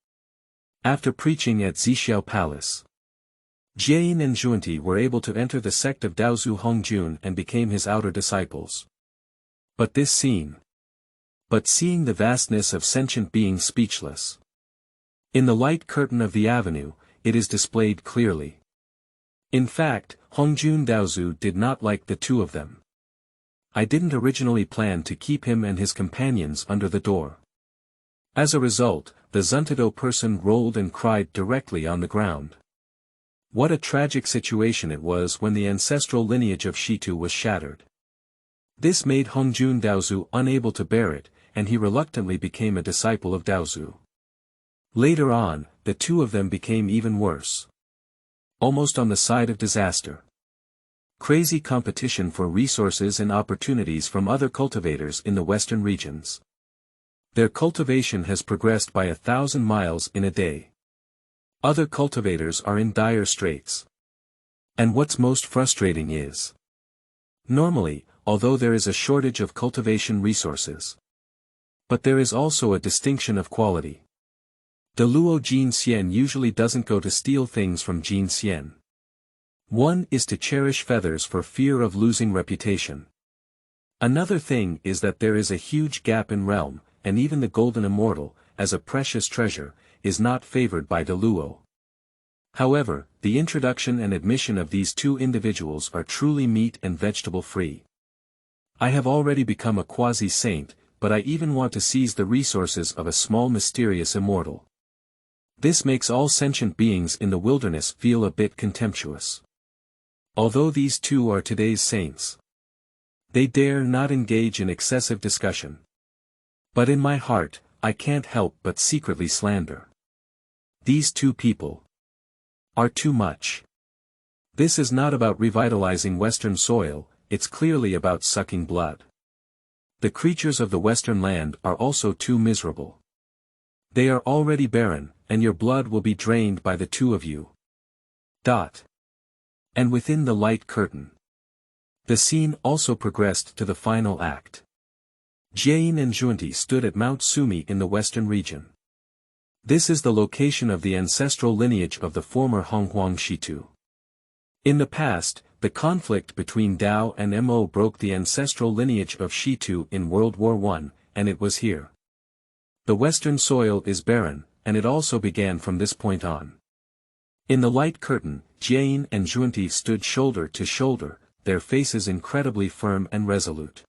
After preaching at Zixiao Palace, Jiayin and Zhunti were able to enter the sect of Daozu Hongjun and became his outer disciples. But seeing the vastness of sentient beings speechless. In the light curtain of the avenue, it is displayed clearly. In fact, Hongjun Daozu did not like the 2 of them. I didn't originally plan to keep him and his companions under the door. As a result, the Zhunti person rolled and cried directly on the ground. What a tragic situation it was when the ancestral lineage of Shitu was shattered. This made Hongjun Daozu unable to bear it, and he reluctantly became a disciple of Daozu. Later on, the two of them became even worse. Almost on the side of disaster. Crazy competition for resources and opportunities from other cultivators in the western regions. Their cultivation has progressed by 1,000 miles in a day. Other cultivators are in dire straits. And what's most frustrating is, normally, although there is a shortage of cultivation resources, but there is also a distinction of quality. The Luo Jin Xian usually doesn't go to steal things from Jin Xian. One is to cherish feathers for fear of losing reputation. Another thing is that there is a huge gap in realm, and even the golden immortal, as a precious treasure, is not favored by the Luo. However, the introduction and admission of these two individuals are truly meat and vegetable free. I have already become a quasi-saint, but I even want to seize the resources of a small mysterious immortal. This makes all sentient beings in the wilderness feel a bit contemptuous. Although these two are today's saints, they dare not engage in excessive discussion. But in my heart, I can't help but secretly slander. These two people are too much. This is not about revitalizing Western soil, it's clearly about sucking blood. The creatures of the Western land are also too miserable. They are already barren, and your blood will be drained by the two of you. And within the light curtain, the scene also progressed to the final act. Jiayin and Zhunti stood at Mount Sumi in the western region. This is the location of the ancestral lineage of the former Honghuang Shitu. In the past, the conflict between Dao and Mo broke the ancestral lineage of Shitu in World War I, and it was here. The western soil is barren, and it also began from this point on. In the light curtain, Jiayin and Zhunti stood shoulder to shoulder, their faces incredibly firm and resolute.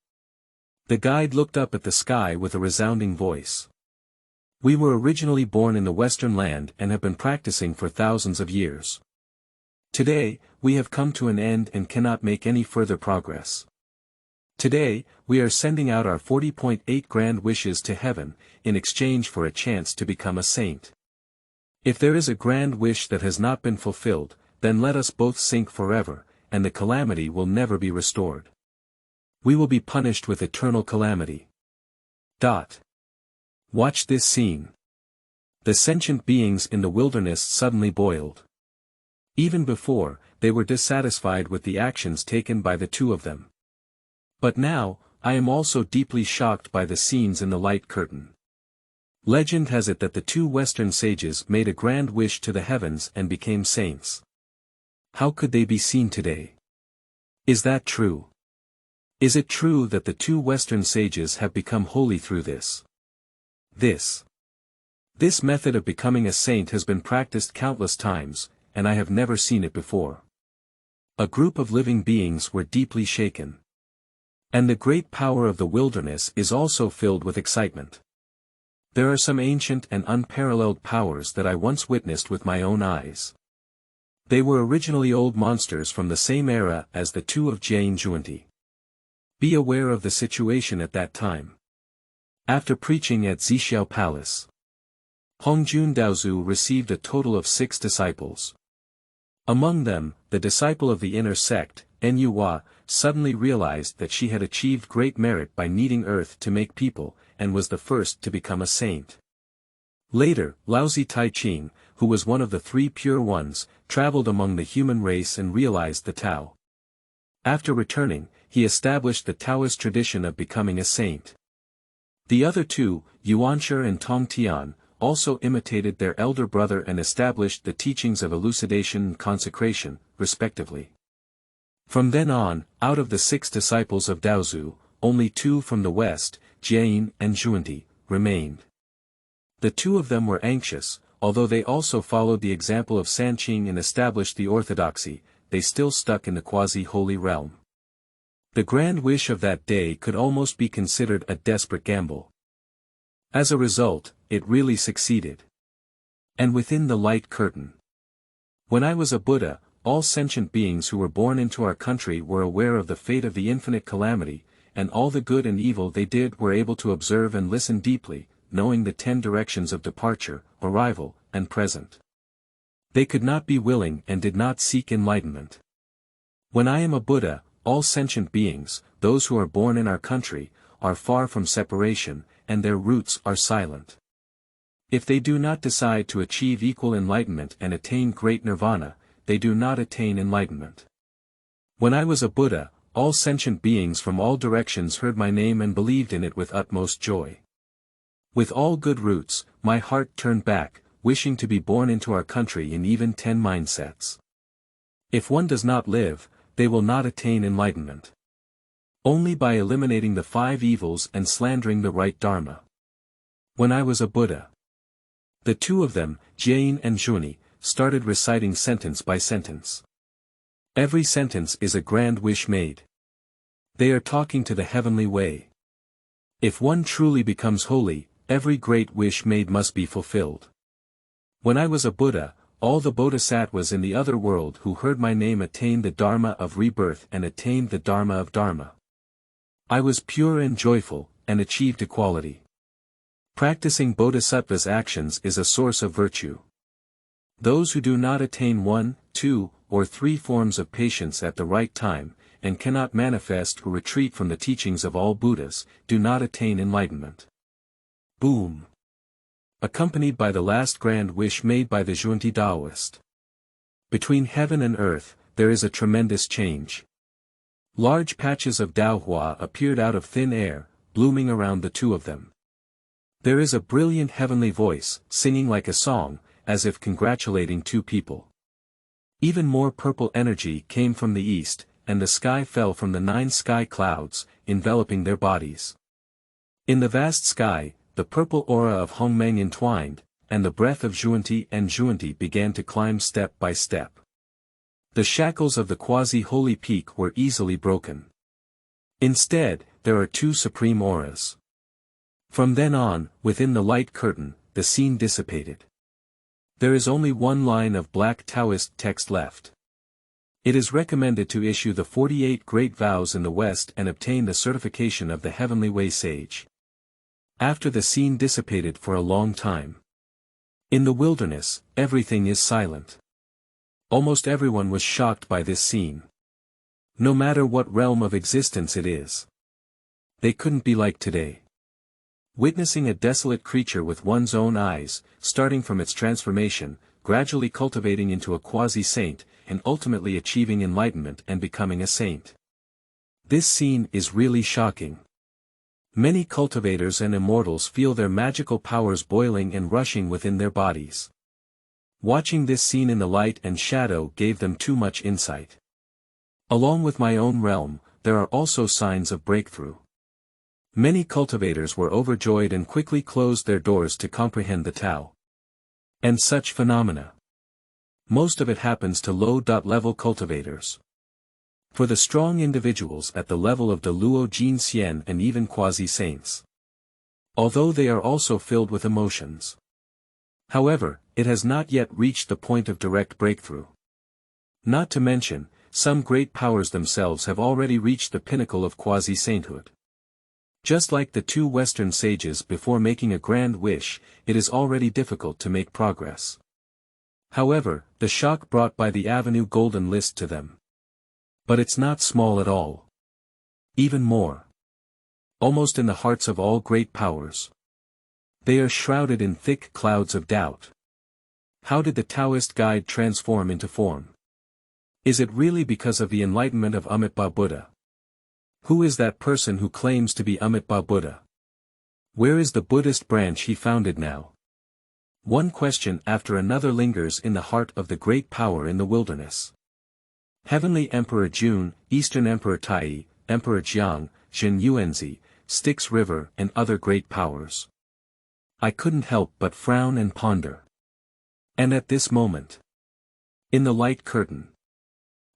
The guide looked up at the sky with a resounding voice. We were originally born in the Western land and have been practicing for thousands of years. Today, we have come to an end and cannot make any further progress. Today, we are sending out our 40.8 grand wishes to heaven, in exchange for a chance to become a saint. If there is a grand wish that has not been fulfilled, then let us both sink forever, and the calamity will never be restored. We will be punished with eternal calamity. Watch this scene. The sentient beings in the wilderness suddenly boiled. Even before, they were dissatisfied with the actions taken by the two of them. But now, I am also deeply shocked by the scenes in the light curtain. Legend has it that the two Western sages made a grand wish to the heavens and became saints. How could they be seen today? Is that true? Is it true that the two Western sages have become holy through this? This method of becoming a saint has been practiced countless times, and I have never seen it before. A group of living beings were deeply shaken. And the great power of the wilderness is also filled with excitement. There are some ancient and unparalleled powers that I once witnessed with my own eyes. They were originally old monsters from the same era as the two of Jiayin Zhunti. Be aware of the situation at that time. After preaching at Zixiao Palace, Hongjun Daozu received a total of 6 disciples. Among them, the disciple of the inner sect, Nuwa, suddenly realized that she had achieved great merit by kneading earth to make people, and was the first to become a saint. Later, Laozi Taiqing, who was one of the 3 pure ones, traveled among the human race and realized the Tao. After returning, he established the Taoist tradition of becoming a saint. The other 2, Yuanshi and Tongtian, also imitated their elder brother and established the teachings of elucidation and consecration, respectively. From then on, out of the 6 disciples of Daozu, only 2 from the West, Jiayin and Zhunti, remained. The 2 of them were anxious, although they also followed the example of Sanqing and established the orthodoxy, they still stuck in the quasi-holy realm. The grand wish of that day could almost be considered a desperate gamble. As a result, it really succeeded. And within the light curtain. When I was a Buddha, all sentient beings who were born into our country were aware of the fate of the infinite calamity, and all the good and evil they did were able to observe and listen deeply, knowing the 10 directions of departure, arrival, and present. They could not be willing and did not seek enlightenment. When I am a Buddha, all sentient beings, those who are born in our country, are far from separation, and their roots are silent. If they do not decide to achieve equal enlightenment and attain great nirvana, they do not attain enlightenment. When I was a Buddha, all sentient beings from all directions heard my name and believed in it with utmost joy. With all good roots, my heart turned back, wishing to be born into our country in even 10 mindsets. If one does not live, they will not attain enlightenment. Only by eliminating the 5 evils and slandering the right Dharma. When I was a Buddha, the 2 of them, Jain and Zhunti, started reciting sentence by sentence. Every sentence is a grand wish made. They are talking to the heavenly way. If one truly becomes holy, every great wish made must be fulfilled. When I was a Buddha, all the bodhisattvas in the other world who heard my name attained the Dharma of rebirth and attained the Dharma of Dharma. I was pure and joyful, and achieved equality. Practicing bodhisattva's actions is a source of virtue. Those who do not attain 1, 2, or 3 forms of patience at the right time, and cannot manifest or retreat from the teachings of all Buddhas, do not attain enlightenment. Boom. Accompanied by the last grand wish made by the Zhunti Taoist. Between heaven and earth, there is a tremendous change. Large patches of Daohua appeared out of thin air, blooming around the 2 of them. There is a brilliant heavenly voice, singing like a song, as if congratulating 2 people. Even more purple energy came from the east, and the sky fell from the 9 sky clouds, enveloping their bodies. In the vast sky, the purple aura of Hongmeng entwined, and the breath of Zhunti and Zhunti began to climb step by step. The shackles of the quasi-holy peak were easily broken. Instead, there are 2 supreme auras. From then on, within the light curtain, the scene dissipated. There is only 1 line of black Taoist text left. It is recommended to issue the 48 great vows in the West and obtain the certification of the Heavenly Way Sage. After the scene dissipated for a long time. In the wilderness, everything is silent. Almost everyone was shocked by this scene. No matter what realm of existence it is. They couldn't be like today. Witnessing a desolate creature with one's own eyes, starting from its transformation, gradually cultivating into a quasi-saint, and ultimately achieving enlightenment and becoming a saint. This scene is really shocking. Many cultivators and immortals feel their magical powers boiling and rushing within their bodies. Watching this scene in the light and shadow gave them too much insight. Along with my own realm, there are also signs of breakthrough. Many cultivators were overjoyed and quickly closed their doors to comprehend the Tao. And such phenomena. Most of it happens to low-level cultivators. For the strong individuals at the level of the Luo Jin Xian and even quasi-saints. Although they are also filled with emotions. However, it has not yet reached the point of direct breakthrough. Not to mention, some great powers themselves have already reached the pinnacle of quasi-sainthood. Just like the 2 Western sages before making a grand wish, it is already difficult to make progress. However, the shock brought by the Avenue Golden List to them. But it's not small at all. Even more. Almost in the hearts of all great powers. They are shrouded in thick clouds of doubt. How did the Taoist guide transform into form? Is it really because of the enlightenment of Amitabha Buddha? Who is that person who claims to be Amitabha Buddha? Where is the Buddhist branch he founded now? One question after another lingers in the heart of the great power in the wilderness. Heavenly Emperor Jun, Eastern Emperor Tai, Emperor Jiang, Zhen Yuanzi, Styx River and other great powers. I couldn't help but frown and ponder. And at this moment. In the light curtain.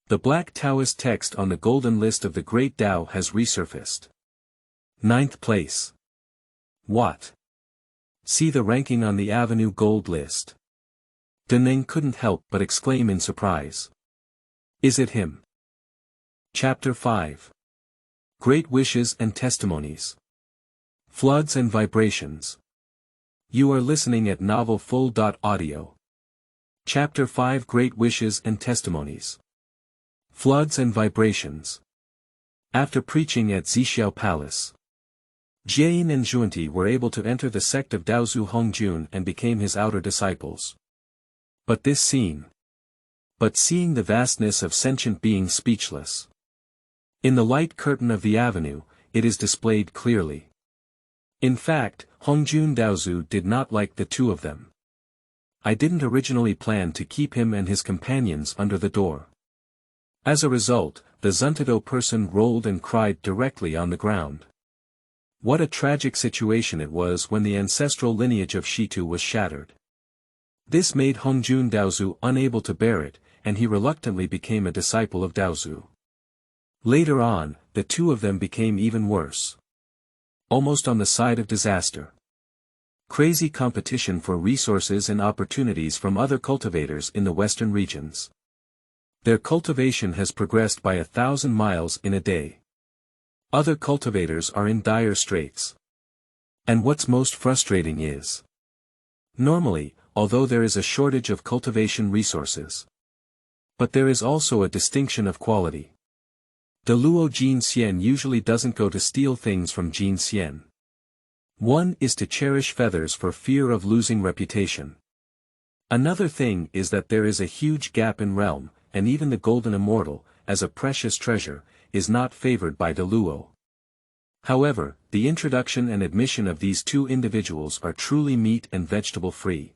The Black Taoist text on the Golden List of the Great Dao has resurfaced. 9th place. What? See the ranking on the Avenue Gold List. Deneng couldn't help but exclaim in surprise. Is it him? Chapter 5. Great Wishes and Testimonies. Floods and Vibrations. You are listening at novelfull.audio. Chapter 5 Great Wishes and Testimonies. Floods and Vibrations. After preaching at Zixiao Palace, Jiayin and Zhunti were able to enter the sect of Daozu Hongjun and became his outer disciples. But seeing the vastness of sentient beings speechless. In the light curtain of the avenue, it is displayed clearly. In fact, Hongjun Daozu did not like the two of them. I didn't originally plan to keep him and his companions under the door. As a result, the Zhunti person rolled and cried directly on the ground. What a tragic situation it was when the ancestral lineage of Shitu was shattered. This made Hongjun Daozu unable to bear it, and he reluctantly became a disciple of Daozu. Later on, the two of them became even worse. Almost on the side of disaster. Crazy competition for resources and opportunities from other cultivators in the western regions. Their cultivation has progressed by 1,000 miles in a day. Other cultivators are in dire straits. And what's most frustrating is, normally, although there is a shortage of cultivation resources, but there is also a distinction of quality. The Luo Jin Xian usually doesn't go to steal things from Jin Xian. One is to cherish feathers for fear of losing reputation. Another thing is that there is a huge gap in realm, and even the golden immortal, as a precious treasure, is not favored by the Luo. However, the introduction and admission of these two individuals are truly meat and vegetable free.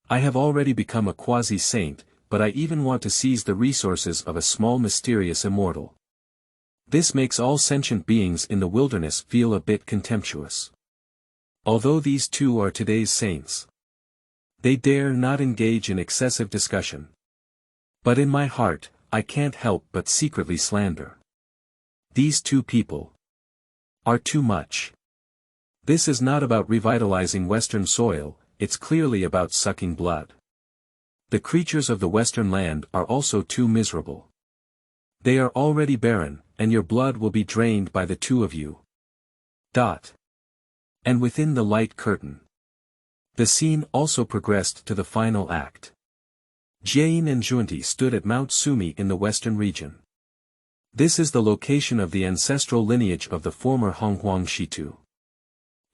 I have already become a quasi-saint, but I even want to seize the resources of a small mysterious immortal. This makes all sentient beings in the wilderness feel a bit contemptuous. Although these two are today's saints, they dare not engage in excessive discussion. But in my heart, I can't help but secretly slander. These two people are too much. This is not about revitalizing Western soil, it's clearly about sucking blood. The creatures of the Western land are also too miserable. They are already barren, and your blood will be drained by the two of you. And within the light curtain, the scene also progressed to the final act. Jiayin and Zhunti stood at Mount Sumi in the western region. This is the location of the ancestral lineage of the former Honghuang Shitu.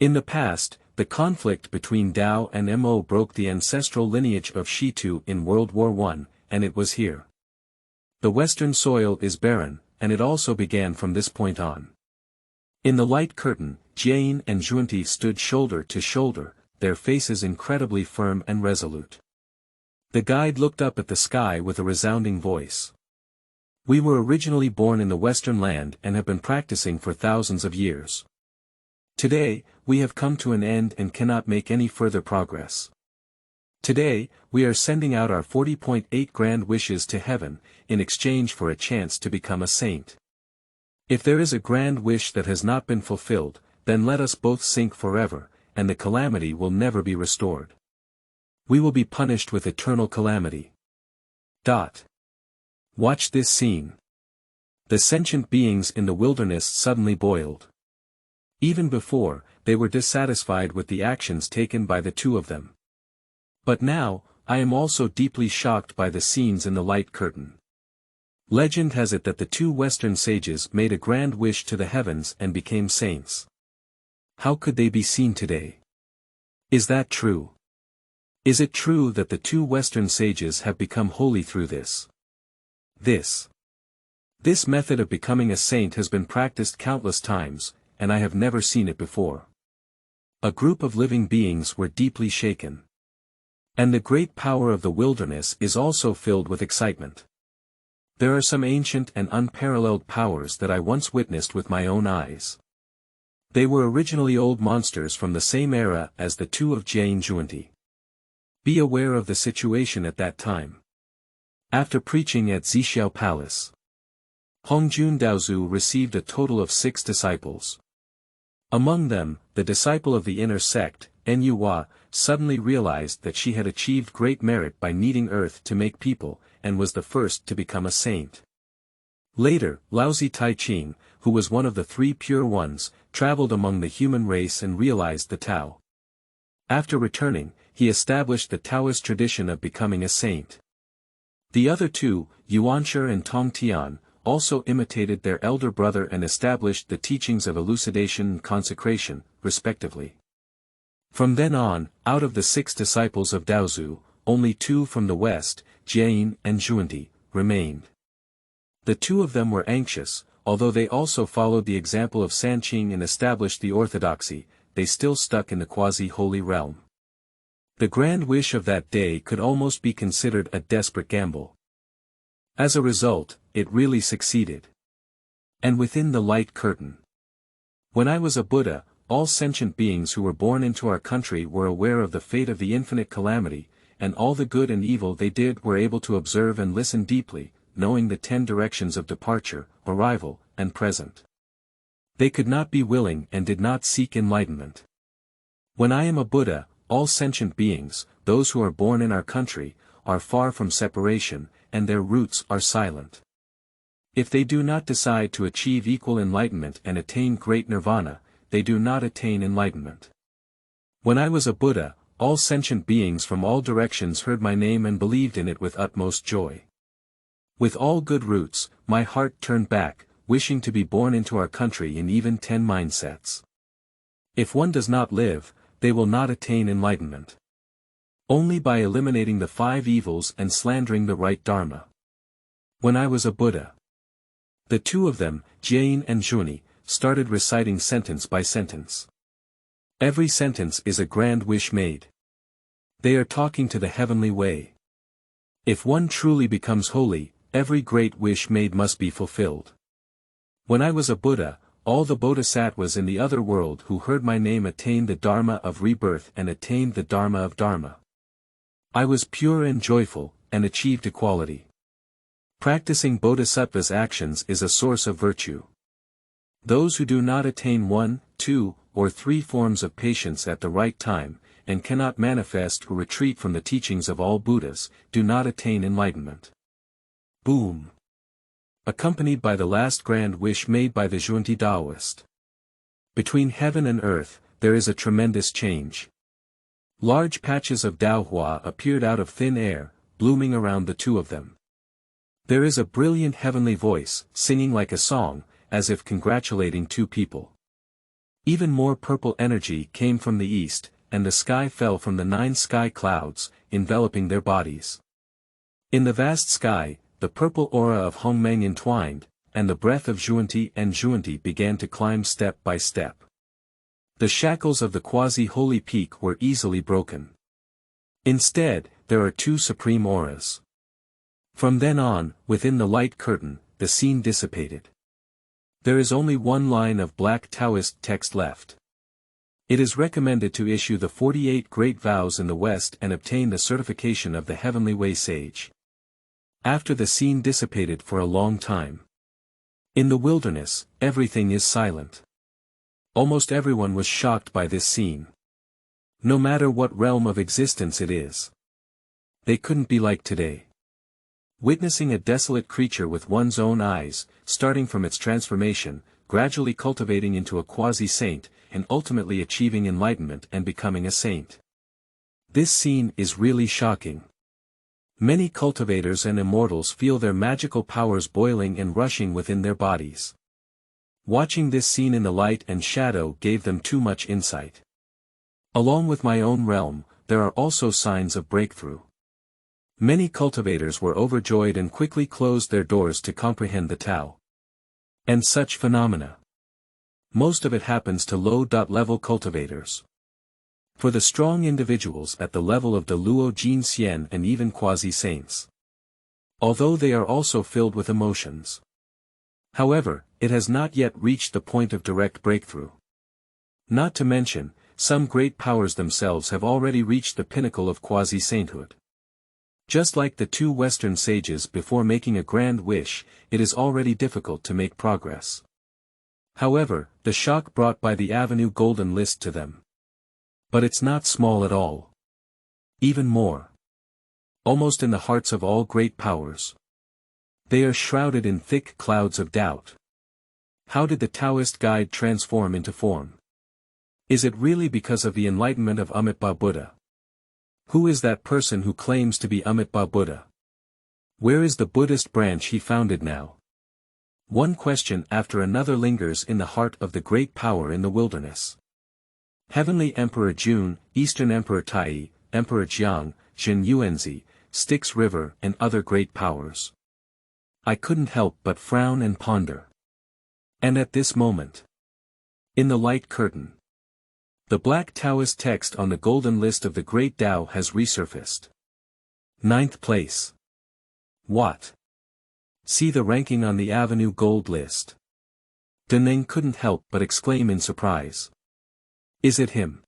In the past, the conflict between Dao and Mo broke the ancestral lineage of Shitu in World War I, and it was here. The western soil is barren, and it also began from this point on. In the light curtain, Jiayin and Zhunti stood shoulder to shoulder, their faces incredibly firm and resolute. The guide looked up at the sky with a resounding voice. We were originally born in the Western land and have been practicing for thousands of years. Today, we have come to an end and cannot make any further progress. Today, we are sending out our 40.8 grand wishes to heaven, in exchange for a chance to become a saint. If there is a grand wish that has not been fulfilled, then let us both sink forever, and the calamity will never be restored. We will be punished with eternal calamity. Watch this scene. The sentient beings in the wilderness suddenly boiled. Even before, they were dissatisfied with the actions taken by the two of them. But now, I am also deeply shocked by the scenes in the light curtain. Legend has it that the two Western sages made a grand wish to the heavens and became saints. How could they be seen today? Is that true? Is it true that the two Western sages have become holy through this? This method of becoming a saint has been practiced countless times, and I have never seen it before. A group of living beings were deeply shaken. And the great power of the wilderness is also filled with excitement. There are some ancient and unparalleled powers that I once witnessed with my own eyes. They were originally old monsters from the same era as the two of Jiayin Zhunti. Be aware of the situation at that time. After preaching at Zixiao Palace, Hongjun Daozu received a total of 6 disciples. Among them, the disciple of the inner sect, Nuwa, suddenly realized that she had achieved great merit by kneading earth to make people, and was the first to become a saint. Later, Laozi Taiqing, who was one of the 3 pure ones, traveled among the human race and realized the Tao. After returning, he established the Taoist tradition of becoming a saint. The other 2, Yuanshi and Tongtian, also imitated their elder brother and established the teachings of elucidation and consecration, respectively. From then on, out of the 6 disciples of Daozu, only 2 from the West, Jiayin and Zhunti, remained. The 2 of them were anxious, although they also followed the example of Sanqing and established the orthodoxy, they still stuck in the quasi-holy realm. The grand wish of that day could almost be considered a desperate gamble. As a result, it really succeeded. And within the light curtain. When I was a Buddha, all sentient beings who were born into our country were aware of the fate of the infinite calamity, and all the good and evil they did were able to observe and listen deeply, knowing the 10 directions of departure, arrival, and present. They could not be willing and did not seek enlightenment. When I am a Buddha, all sentient beings, those who are born in our country, are far from separation, and their roots are silent. If they do not decide to achieve equal enlightenment and attain great nirvana, they do not attain enlightenment. When I was a Buddha, all sentient beings from all directions heard my name and believed in it with utmost joy. With all good roots, my heart turned back, wishing to be born into our country in even 10 mindsets. If one does not live, they will not attain enlightenment. Only by eliminating the 5 evils and slandering the right Dharma. When I was a Buddha, the 2 of them, Jiayin and Zhunti, started reciting sentence by sentence. Every sentence is a grand wish made. They are talking to the heavenly way. If one truly becomes holy, every great wish made must be fulfilled. When I was a Buddha, all the bodhisattvas in the other world who heard my name attained the Dharma of rebirth and attained the Dharma of Dharma. I was pure and joyful, and achieved equality. Practicing bodhisattva's actions is a source of virtue. Those who do not attain 1, 2, or 3 forms of patience at the right time, and cannot manifest or retreat from the teachings of all Buddhas, do not attain enlightenment. Boom. Accompanied by the last grand wish made by the Zhunti Taoist. Between heaven and earth, there is a tremendous change. Large patches of Daohua appeared out of thin air, blooming around the 2 of them. There is a brilliant heavenly voice, singing like a song, as if congratulating 2 people. Even more purple energy came from the east, and the sky fell from the 9 sky clouds, enveloping their bodies. In the vast sky, the purple aura of Hongmeng entwined, and the breath of Zhunti and Zhunti began to climb step by step. The shackles of the quasi-holy peak were easily broken. Instead, there are 2 supreme auras. From then on, within the light curtain, the scene dissipated. There is only 1 line of black Taoist text left. It is recommended to issue the 48 great vows in the West and obtain the certification of the Heavenly Way Sage. After the scene dissipated for a long time. In the wilderness, everything is silent. Almost everyone was shocked by this scene. No matter what realm of existence it is. They couldn't be like today. Witnessing a desolate creature with one's own eyes, starting from its transformation, gradually cultivating into a quasi-saint, and ultimately achieving enlightenment and becoming a saint. This scene is really shocking. Many cultivators and immortals feel their magical powers boiling and rushing within their bodies. Watching this scene in the light and shadow gave them too much insight. Along with my own realm, there are also signs of breakthrough. Many cultivators were overjoyed and quickly closed their doors to comprehend the Tao. And such phenomena. Most of it happens to low-level cultivators. For the strong individuals at the level of the Luo Jin Xian and even quasi-saints. Although they are also filled with emotions. However, it has not yet reached the point of direct breakthrough. Not to mention, some great powers themselves have already reached the pinnacle of quasi-sainthood. Just like the two Western sages before making a grand wish, it is already difficult to make progress. However, the shock brought by the Avenue Golden List to them. But it's not small at all. Even more. Almost in the hearts of all great powers. They are shrouded in thick clouds of doubt. How did the Taoist guide transform into form? Is it really because of the enlightenment of Amitabha Buddha? Who is that person who claims to be Amitabha Buddha? Where is the Buddhist branch he founded now? One question after another lingers in the heart of the great power in the wilderness. Heavenly Emperor Jun, Eastern Emperor Tai, Emperor Jiang, Jin Yuanzi, Styx River and other great powers. I couldn't help but frown and ponder. And at this moment, in the light curtain, the black Taoist text on the golden list of the Great Dao has resurfaced. 9th place. What? See the ranking on the Avenue Gold List. Deneng couldn't help but exclaim in surprise. Is it him?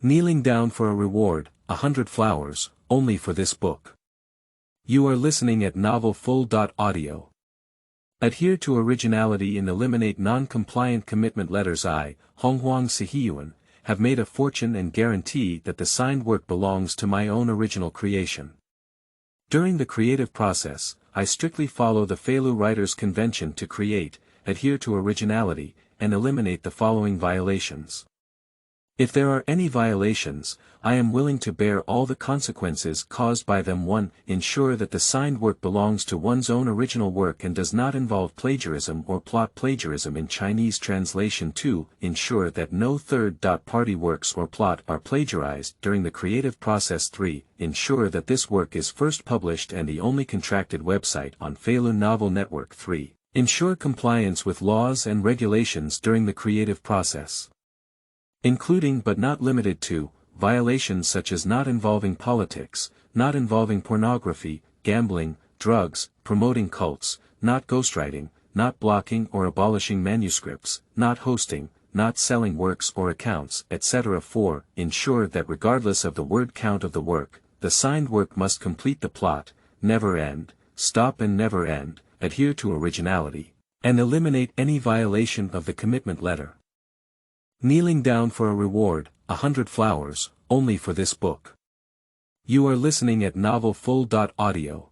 Kneeling down for a reward, 100 flowers, only for this book. You are listening at novelfull.audio. Adhere to originality and eliminate non-compliant commitment letters. I, Hongmeng.At, have made a fortune and guarantee that the signed work belongs to my own original creation. During the creative process, I strictly follow the Feilu writer's convention to create, adhere to originality, and eliminate the following violations. If there are any violations, I am willing to bear all the consequences caused by them. 1. Ensure that the signed work belongs to one's own original work and does not involve plagiarism or plot plagiarism in Chinese translation. 2. Ensure that no third-party works or plot are plagiarized during the creative process. 3. Ensure that this work is first published and the only contracted website on Feilu Novel Network. 3. Ensure compliance with laws and regulations during the creative process, including but not limited to, violations such as not involving politics, not involving pornography, gambling, drugs, promoting cults, not ghostwriting, not blocking or abolishing manuscripts, not hosting, not selling works or accounts, etc. 4. Ensure that regardless of the word count of the work, the signed work must complete the plot, never end, stop and never end, adhere to originality, and eliminate any violation of the commitment letter. Kneeling down for a reward, 100 flowers, only for this book. You are listening at novelfull.audio.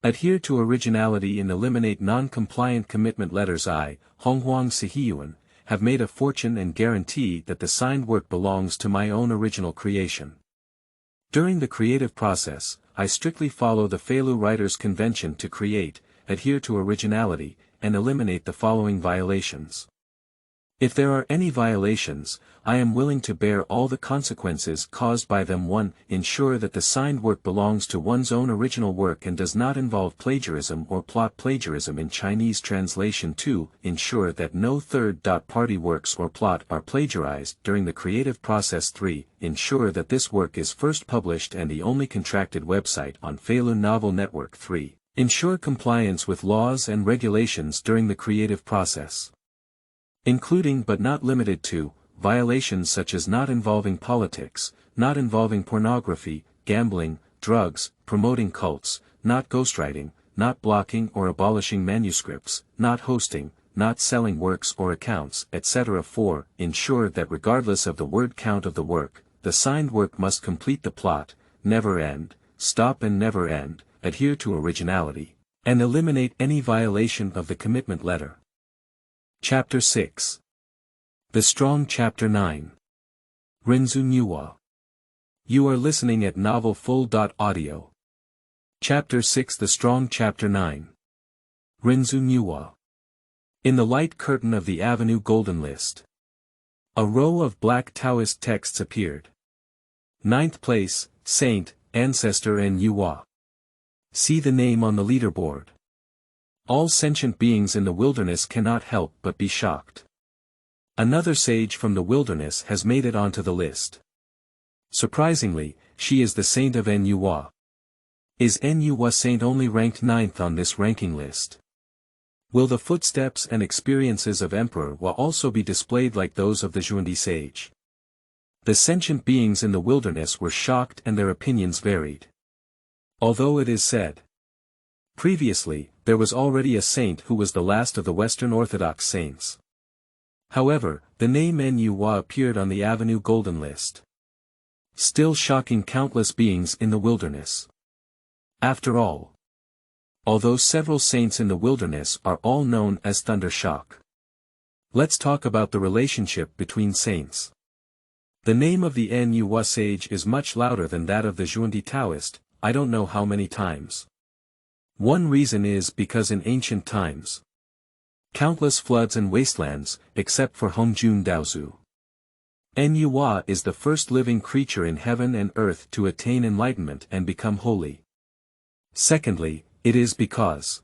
Adhere to originality and eliminate non-compliant commitment letters. I, Hongmeng.At, have made a fortune and guarantee that the signed work belongs to my own original creation. During the creative process, I strictly follow the Feilu writer's convention to create, adhere to originality, and eliminate the following violations. If there are any violations, I am willing to bear all the consequences caused by them. 1. Ensure that the signed work belongs to one's own original work and does not involve plagiarism or plot plagiarism in Chinese translation. 2. Ensure that no third-party works or plot are plagiarized during the creative process. 3. Ensure that this work is first published and the only contracted website on Feilu Novel Network. 3. Ensure compliance with laws and regulations during the creative process, including but not limited to, violations such as not involving politics, not involving pornography, gambling, drugs, promoting cults, not ghostwriting, not blocking or abolishing manuscripts, not hosting, not selling works or accounts, etc. 4. Ensure that regardless of the word count of the work, the signed work must complete the plot, never end, stop and never end, adhere to originality, and eliminate any violation of the commitment letter. Chapter 6. The Strong. Chapter 9. Renzu Nuwa. You are listening at novelfull.audio. Chapter 6. The Strong. Chapter 9. Renzu Nuwa. In the light curtain of the Avenue Golden List, a row of black Taoist texts appeared. 9th place, Saint, Ancestor and Nuwa. See the name on the leaderboard. All sentient beings in the wilderness cannot help but be shocked. Another sage from the wilderness has made it onto the list. Surprisingly, she is the saint of Nuwa. Is Nuwa saint only ranked 9th on this ranking list? Will the footsteps and experiences of Emperor Wa also be displayed like those of the Zhunti sage? The sentient beings in the wilderness were shocked and their opinions varied. Although it is said, previously, there was already a saint who was the last of the Western Orthodox saints. However, the name Nuwa appeared on the Avenue Golden List, still shocking countless beings in the wilderness. After all, although several saints in the wilderness are all known as Thunder Shock, let's talk about the relationship between saints. The name of the Nuwa sage is much louder than that of the Zhunti Taoist, I don't know how many times. One reason is because in ancient times, countless floods and wastelands, except for Hongmeng Daozu. Nuwa is the first living creature in heaven and earth to attain enlightenment and become holy. Secondly, it is because,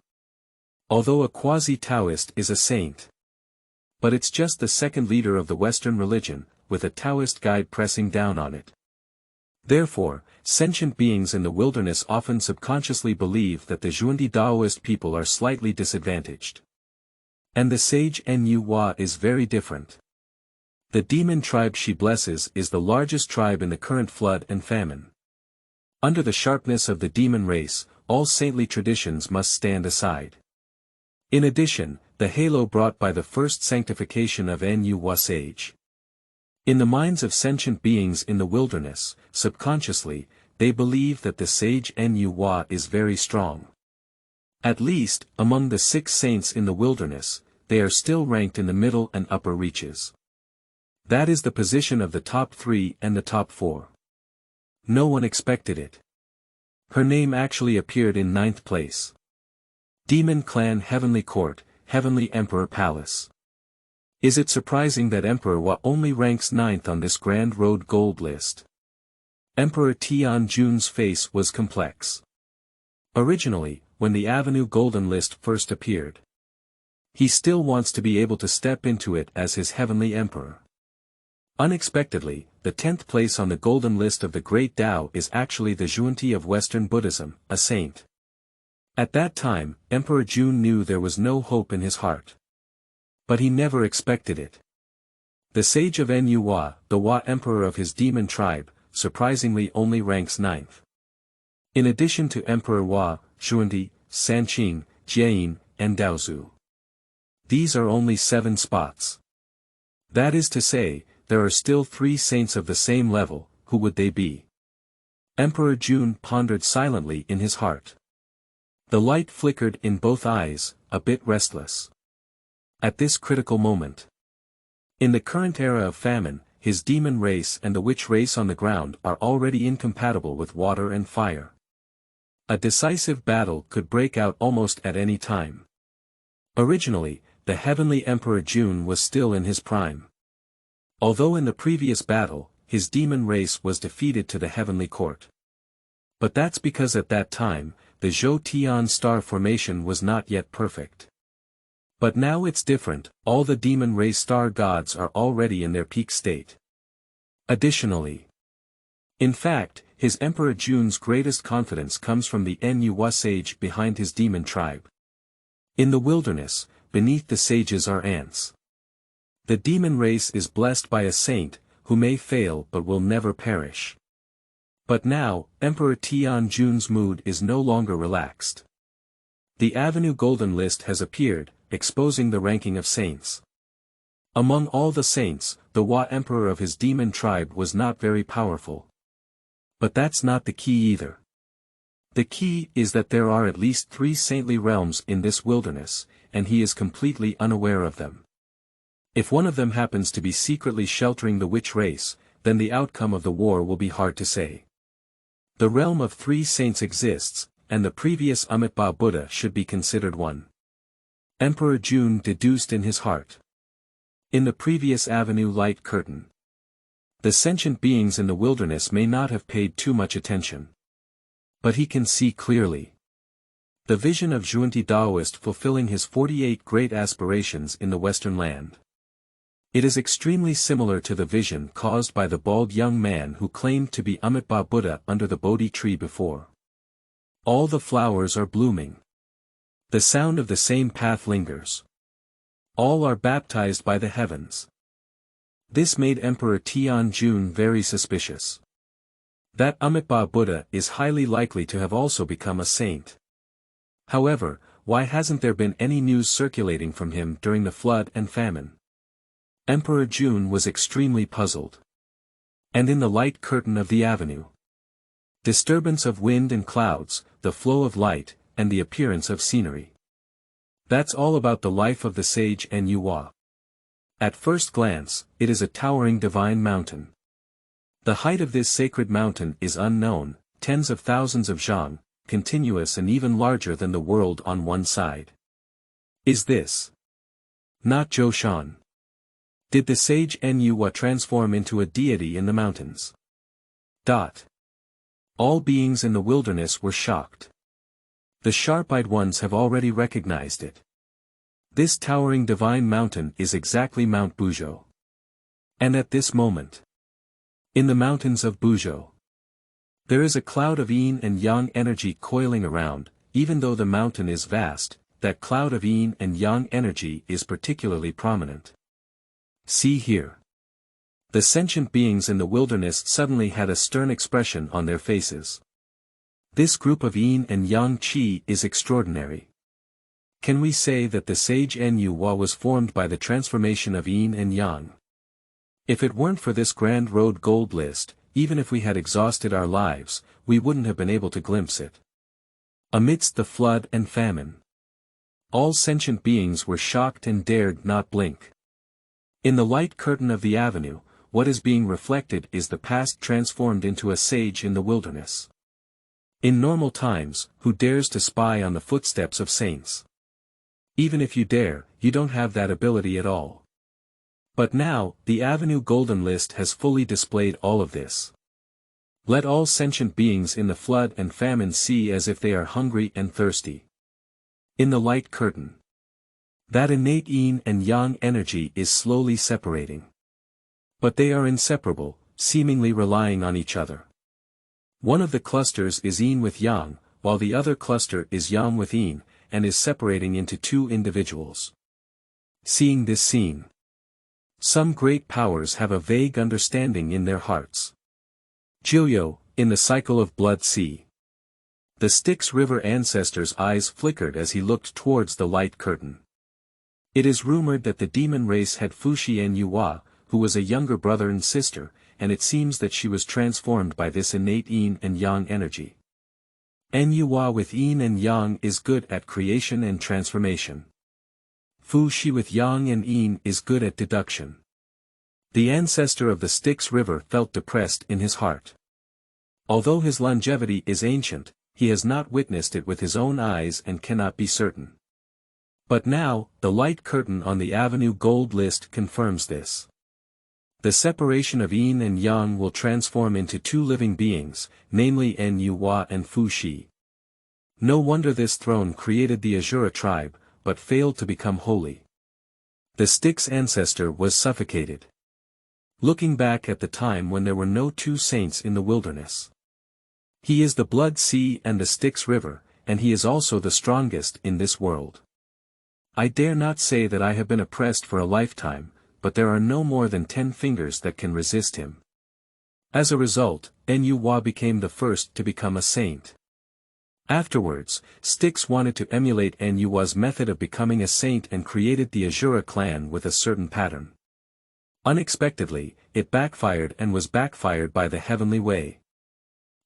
although a quasi-Taoist is a saint, but it's just the second leader of the Western religion, with a Taoist guide pressing down on it. Therefore, sentient beings in the wilderness often subconsciously believe that the Zhunti Daoist people are slightly disadvantaged. And the sage Nuwa is very different. The demon tribe she blesses is the largest tribe in the current flood and famine. Under the sharpness of the demon race, all saintly traditions must stand aside. In addition, the halo brought by the first sanctification of Nuwa sage. In the minds of sentient beings in the wilderness, subconsciously, they believe that the sage Nuwa is very strong. At least, among the 6 saints in the wilderness, they are still ranked in the middle and upper reaches. That is the position of the top 3 and the top 4. No one expected it. Her name actually appeared in 9th place. Demon Clan Heavenly Court, Heavenly Emperor Palace. Is it surprising that Emperor Wa only ranks 9th on this Grand Road Gold List? Emperor Tianjun's face was complex. Originally, when the Avenue Golden List first appeared, he still wants to be able to step into it as his heavenly emperor. Unexpectedly, the 10th place on the Golden List of the Great Dao is actually the Zhunti of Western Buddhism, a saint. At that time, Emperor Jun knew there was no hope in his heart. But he never expected it. The sage of Nuwa, the Wa emperor of his demon tribe, surprisingly only ranks 9th. In addition to Emperor Wa, Zhunti, Sanqing, Jiayin, and Daozu. These are only 7 spots. That is to say, there are still 3 saints of the same level. Who would they be? Emperor Jun pondered silently in his heart. The light flickered in both eyes, a bit restless. At this critical moment, in the current era of famine, his demon race and the witch race on the ground are already incompatible with water and fire. A decisive battle could break out almost at any time. Originally, the heavenly Emperor Jun was still in his prime. Although in the previous battle, his demon race was defeated to the heavenly court. But that's because at that time, the Zhou Tian star formation was not yet perfect. But now it's different, all the demon race star gods are already in their peak state. Additionally, in fact, his Emperor Jun's greatest confidence comes from the Nuwa sage behind his demon tribe. In the wilderness, beneath the sages are ants. The demon race is blessed by a saint, who may fail but will never perish. But now, Emperor Tianjun's mood is no longer relaxed. The Avenue Golden List has appeared, exposing the ranking of saints. Among all the saints, the Wa emperor of his demon tribe was not very powerful. But that's not the key either. The key is that there are at least 3 saintly realms in this wilderness, and he is completely unaware of them. If one of them happens to be secretly sheltering the witch race, then the outcome of the war will be hard to say. The realm of 3 saints exists, and the previous Amitabha Buddha should be considered one. Emperor Jun deduced in his heart. In the previous Avenue Light Curtain, the sentient beings in the wilderness may not have paid too much attention. But he can see clearly. The vision of Zhunti Daoist fulfilling his 48 great aspirations in the Western land. It is extremely similar to the vision caused by the bald young man who claimed to be Amitabha Buddha under the Bodhi tree before. All the flowers are blooming. The sound of the same path lingers. All are baptized by the heavens. This made Emperor Tianjun very suspicious. That Amitabha Buddha is highly likely to have also become a saint. However, why hasn't there been any news circulating from him during the flood and famine? Emperor Jun was extremely puzzled. And in the light curtain of the avenue. Disturbance of wind and clouds, the flow of light, and the appearance of scenery. That's all about the life of the sage Nuwa. At first glance, it is a towering divine mountain. The height of this sacred mountain is unknown, tens of thousands of zhang, continuous and even larger than the world on one side. Is this not Zhoushan? Did the sage Nuwa transform into a deity in the mountains? All beings in the wilderness were shocked. The sharp-eyed ones have already recognized it. This towering divine mountain is exactly Mount Buzhou. And at this moment, in the mountains of Buzhou, there is a cloud of yin and yang energy coiling around. Even though the mountain is vast, that cloud of yin and yang energy is particularly prominent. See here. The sentient beings in the wilderness suddenly had a stern expression on their faces. This group of yin and yang qi is extraordinary. Can we say that the sage Nuwa was formed by the transformation of yin and yang? If it weren't for this Grand Road Gold List, even if we had exhausted our lives, we wouldn't have been able to glimpse it. Amidst the flood and famine, all sentient beings were shocked and dared not blink. In the light curtain of the avenue, what is being reflected is the past transformed into a sage in the wilderness. In normal times, who dares to spy on the footsteps of saints? Even if you dare, you don't have that ability at all. But now, the Avenue Golden List has fully displayed all of this. Let all sentient beings in the flood and famine see as if they are hungry and thirsty. In the light curtain, that innate yin and yang energy is slowly separating. But they are inseparable, seemingly relying on each other. One of the clusters is yin with yang, while the other cluster is yang with yin, and is separating into two individuals. Seeing this scene, some great powers have a vague understanding in their hearts. Jilyo, in the cycle of blood sea. The Styx River ancestor's eyes flickered as he looked towards the light curtain. It is rumored that the demon race had Fushi Nuwa, who was a younger brother and sister, and it seems that she was transformed by this innate yin and yang energy. Nuwa with yin and yang is good at creation and transformation. Fushi with yang and yin is good at deduction. The ancestor of the Styx River felt depressed in his heart. Although his longevity is ancient, he has not witnessed it with his own eyes and cannot be certain. But now, the light curtain on the Avenue Gold List confirms this. The separation of yin and yang will transform into two living beings, namely Nuwa and Fushi. No wonder this throne created the Azura tribe, but failed to become holy. The Styx ancestor was suffocated. Looking back at the time when there were no two saints in the wilderness. He is the blood sea and the Styx River, and he is also the strongest in this world. I dare not say that I have been oppressed for a lifetime, but there are no more than 10 fingers that can resist him. As a result, Nuwa became the first to become a saint. Afterwards, Styx wanted to emulate Nuwa's method of becoming a saint and created the Azura clan with a certain pattern. Unexpectedly, it backfired and was backfired by the heavenly way.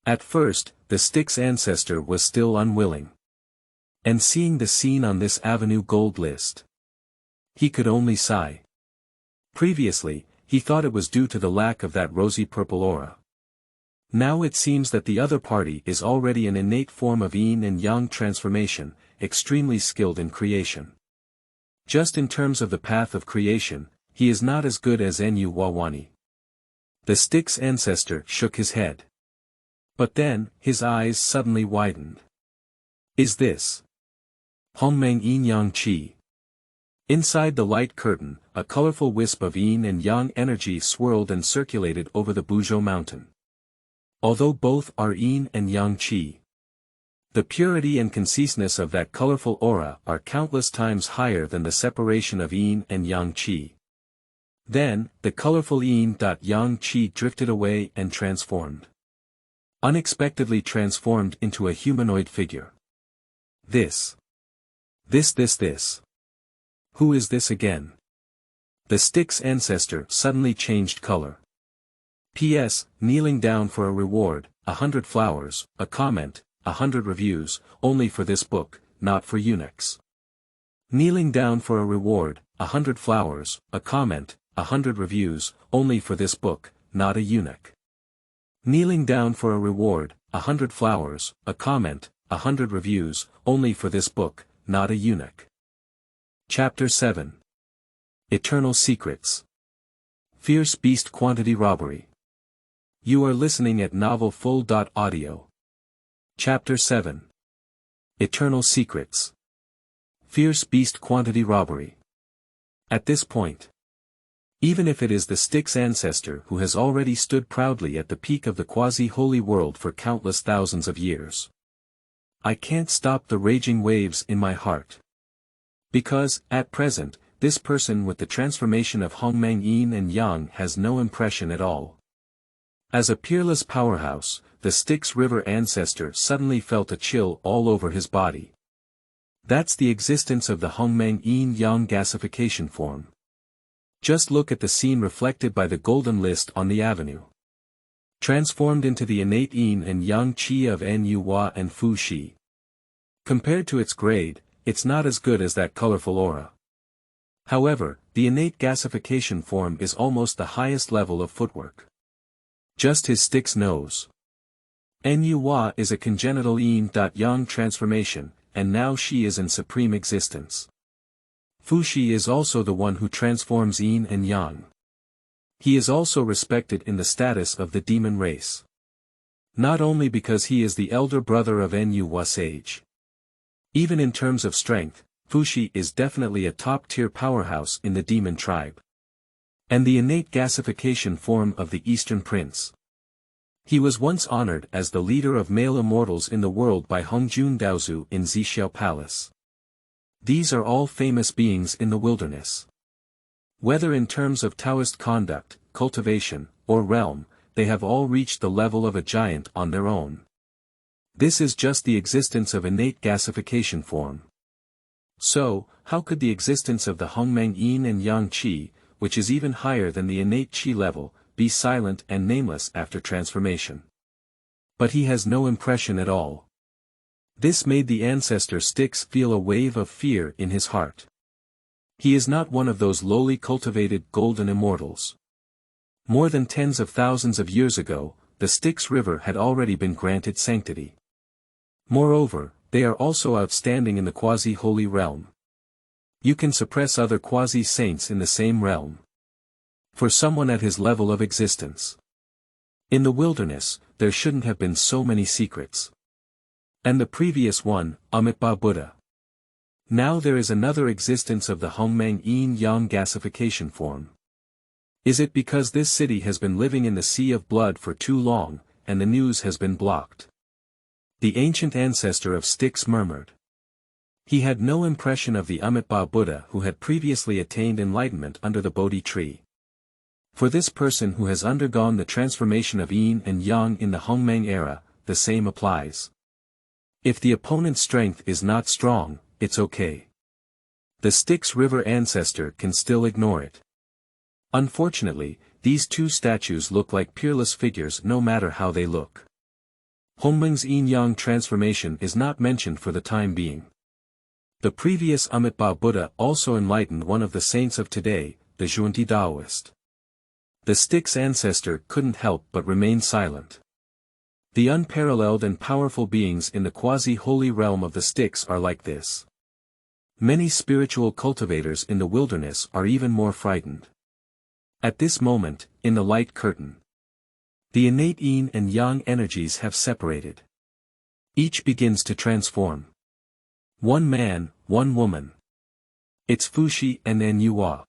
At first, the Styx ancestor was still unwilling. And seeing the scene on this Avenue Gold List, he could only sigh. Previously, he thought it was due to the lack of that rosy purple aura. Now it seems that the other party is already an innate form of yin and yang transformation, extremely skilled in creation. Just in terms of the path of creation, he is not as good as Nuwa. The Styx ancestor shook his head. But then, his eyes suddenly widened. Is this Hongmeng.At? Inside the light curtain, a colorful wisp of yin and yang energy swirled and circulated over the Buzhou mountain. Although both are yin and yang qi, the purity and conciseness of that colorful aura are countless times higher than the separation of yin and yang qi. Then, the colorful yin-yang qi drifted away and transformed. Unexpectedly transformed into a humanoid figure. This. Who is this again? The stick's ancestor suddenly changed color. P.S. Kneeling down for a reward, 100 flowers, a comment, 100 reviews, only for this book, not for eunuchs. Kneeling down for a reward, 100 flowers, a comment, 100 reviews, only for this book, not a eunuch. Kneeling down for a reward, 100 flowers, a comment, 100 reviews, only for this book, not a eunuch. Chapter 7. Eternal Secrets. Fierce Beast Quantity Robbery. You are listening at novelfull.audio. Chapter 7. Eternal Secrets. Fierce Beast Quantity Robbery. At this point, even if it is the stick's ancestor who has already stood proudly at the peak of the quasi-holy world for countless thousands of years, I can't stop the raging waves in my heart. Because, at present, this person with the transformation of Hongmeng Yin and Yang has no impression at all. As a peerless powerhouse, the Styx River ancestor suddenly felt a chill all over his body. That's the existence of the Hongmeng Yin Yang gasification form. Just look at the scene reflected by the golden list on the avenue. Transformed into the innate yin and yang qi of Nuwa and Fu Shi. Compared to its grade, it's not as good as that colorful aura. However, the innate gasification form is almost the highest level of footwork. Just his stick's nose. Nuwa is a congenital yin-yang transformation, and now she is in supreme existence. Fu Shi is also the one who transforms yin and yang. He is also respected in the status of the demon race. Not only because he is the elder brother of Nuwa sage. Even in terms of strength, Fu Shi is definitely a top-tier powerhouse in the demon tribe. And the innate gasification form of the Eastern Prince. He was once honored as the leader of male immortals in the world by Hongjun Daozu in Zixiao Palace. These are all famous beings in the wilderness. Whether in terms of Taoist conduct, cultivation, or realm, they have all reached the level of a giant on their own. This is just the existence of innate gasification form. So, how could the existence of the Hongmeng Yin and Yang Qi, which is even higher than the innate Qi level, be silent and nameless after transformation? But he has no impression at all. This made the ancestor Styx feel a wave of fear in his heart. He is not one of those lowly cultivated golden immortals. More than tens of thousands of years ago, the Styx River had already been granted sanctity. Moreover, they are also outstanding in the quasi-holy realm. You can suppress other quasi-saints in the same realm. For someone at his level of existence. In the wilderness, there shouldn't have been so many secrets. And the previous one, Amitabha Buddha. Now there is another existence of the Hongmeng Yin-Yang gasification form. Is it because this city has been living in the sea of blood for too long, and the news has been blocked? The ancient ancestor of Styx murmured. He had no impression of the Amitabha Buddha who had previously attained enlightenment under the Bodhi tree. For this person who has undergone the transformation of Yin and Yang in the Hongmeng era, the same applies. If the opponent's strength is not strong, it's okay. The Styx River ancestor can still ignore it. Unfortunately, these two statues look like peerless figures no matter how they look. Hongmeng's yin-yang transformation is not mentioned for the time being. The previous Amitabha Buddha also enlightened one of the saints of today, the Zhunti Taoist. The Styx ancestor couldn't help but remain silent. The unparalleled and powerful beings in the quasi-holy realm of the Styx are like this. Many spiritual cultivators in the wilderness are even more frightened. At this moment, in the light curtain, the innate yin and yang energies have separated. Each begins to transform. One man, one woman. It's Fu Shi and Nuwa.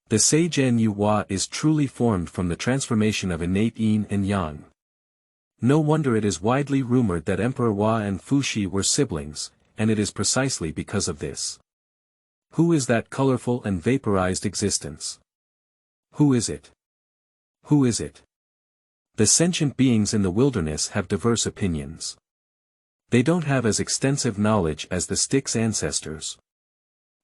The sage Nuwa is truly formed from the transformation of innate yin and yang. No wonder it is widely rumored that Emperor Hua and Fu Shi were siblings, and it is precisely because of this. Who is that colorful and vaporized existence? Who is it? Who is it? The sentient beings in the wilderness have diverse opinions. They don't have as extensive knowledge as the stick's ancestors.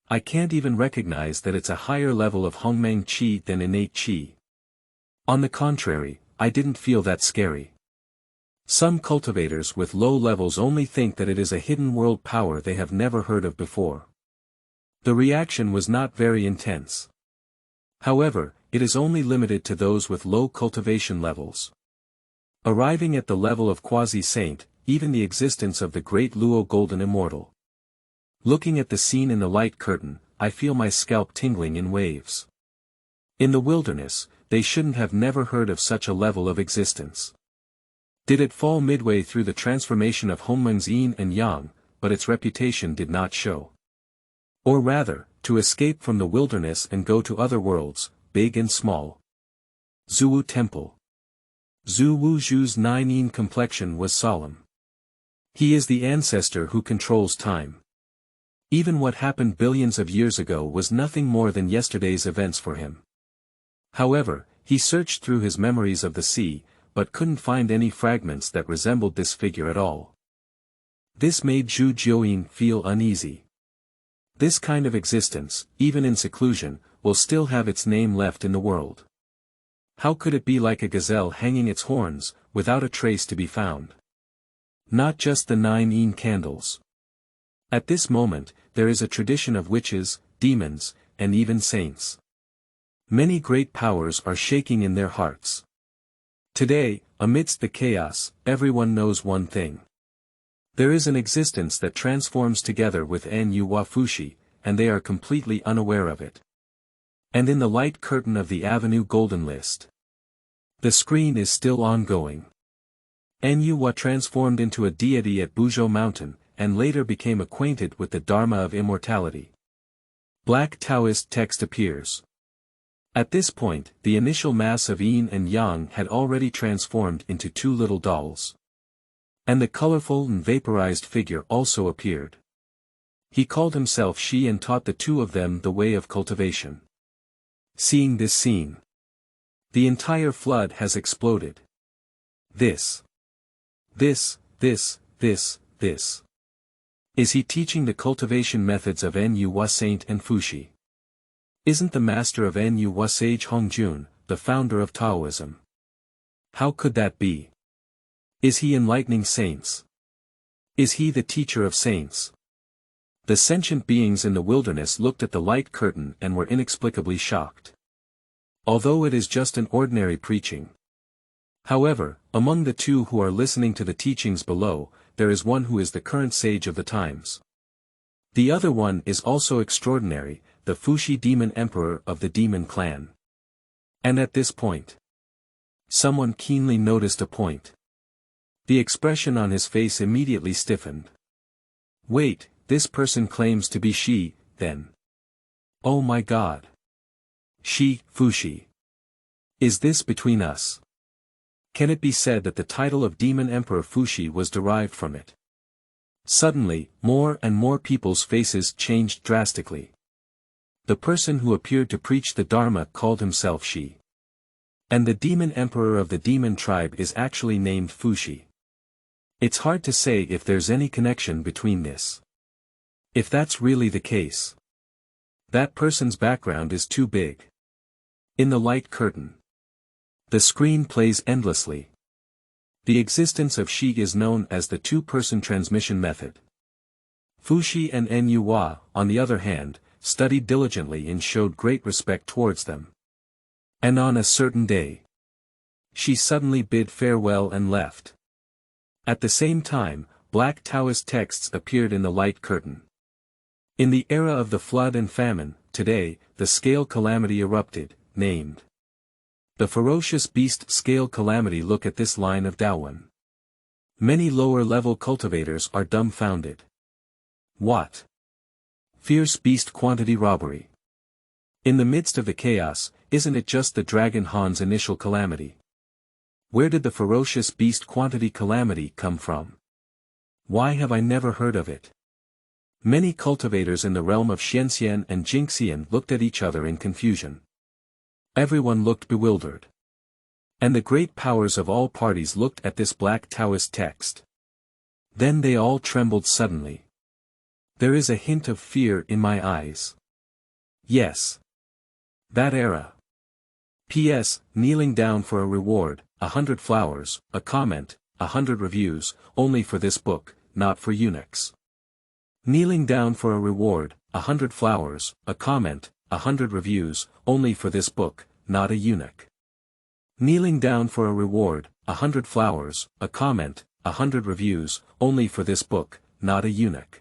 I can't even recognize that it's a higher level of Hongmeng.At than innate Qi. On the contrary, I didn't feel that scary. Some cultivators with low levels only think that it is a hidden world power they have never heard of before. The reaction was not very intense. However, it is only limited to those with low cultivation levels. Arriving at the level of quasi-saint, even the existence of the Great Luo Golden Immortal. Looking at the scene in the light curtain, I feel my scalp tingling in waves. In the wilderness, they shouldn't have never heard of such a level of existence. Did it fall midway through the transformation of Hongmeng's yin and yang, but its reputation did not show. Or rather, to escape from the wilderness and go to other worlds, big and small. Zhuwu Temple. Zhu Wuzhu's 9-yin complexion was solemn. He is the ancestor who controls time. Even what happened billions of years ago was nothing more than yesterday's events for him. However, he searched through his memories of the sea, but couldn't find any fragments that resembled this figure at all. This made Zhu Jiuyin feel uneasy. This kind of existence, even in seclusion, will still have its name left in the world. How could it be like a gazelle hanging its horns, without a trace to be found? Not just the 9-yin candles. At this moment, there is a tradition of witches, demons, and even saints. Many great powers are shaking in their hearts. Today, amidst the chaos, everyone knows one thing. There is an existence that transforms together with Nuwa Fushi, and they are completely unaware of it. And in the light curtain of the Avenue Golden List. The screen is still ongoing. Nuwa transformed into a deity at Buzhou Mountain, and later became acquainted with the Dharma of immortality. Black Taoist text appears. At this point, the initial mass of yin and yang had already transformed into two little dolls. And the colorful and vaporized figure also appeared. He called himself Shi and taught the two of them the way of cultivation. Seeing this scene, the entire flood has exploded. This. Is he teaching the cultivation methods of Nuwa Saint and Fushi? Isn't the master of Nuwa sage Hongjun, the founder of Taoism? How could that be? Is he enlightening saints? Is he the teacher of saints? The sentient beings in the wilderness looked at the light curtain and were inexplicably shocked. Although it is just an ordinary preaching. However, among the two who are listening to the teachings below, there is one who is the current sage of the times. The other one is also extraordinary, the Fushi demon emperor of the demon clan. And at this point, someone keenly noticed a point. The expression on his face immediately stiffened. Wait, this person claims to be Shi, then. Oh my God. Shi, Fushi. Is this between us? Can it be said that the title of Demon Emperor Fushi was derived from it? Suddenly, more and more people's faces changed drastically. The person who appeared to preach the Dharma called himself Shi. And the Demon Emperor of the demon tribe is actually named Fushi. It's hard to say if there's any connection between this. If that's really the case, that person's background is too big. In the light curtain, the screen plays endlessly. The existence of Shi is known as the two-person transmission method. Fushi and Nuwa, on the other hand, studied diligently and showed great respect towards them. And on a certain day, Shi suddenly bid farewell and left. At the same time, black Taoist texts appeared in the light curtain. In the era of the flood and famine, today, the scale calamity erupted, named the ferocious beast scale calamity. Look at this line of Daowen. Many lower-level cultivators are dumbfounded. What? Fierce beast quantity robbery. In the midst of the chaos, isn't it just the Dragon Han's initial calamity? Where did the ferocious beast quantity calamity come from? Why have I never heard of it? Many cultivators in the realm of Xianxian and Jingxian looked at each other in confusion. Everyone looked bewildered. And the great powers of all parties looked at this black Taoist text. Then they all trembled suddenly. There is a hint of fear in my eyes. Yes. That era. P.S. Kneeling down for a reward, 100 flowers, a comment, 100 reviews, only for this book, not for eunuchs. Kneeling down for a reward, 100 flowers, a comment, 100 reviews, only for this book, not a eunuch. Kneeling down for a reward, 100 flowers, a comment, 100 reviews, only for this book, not a eunuch.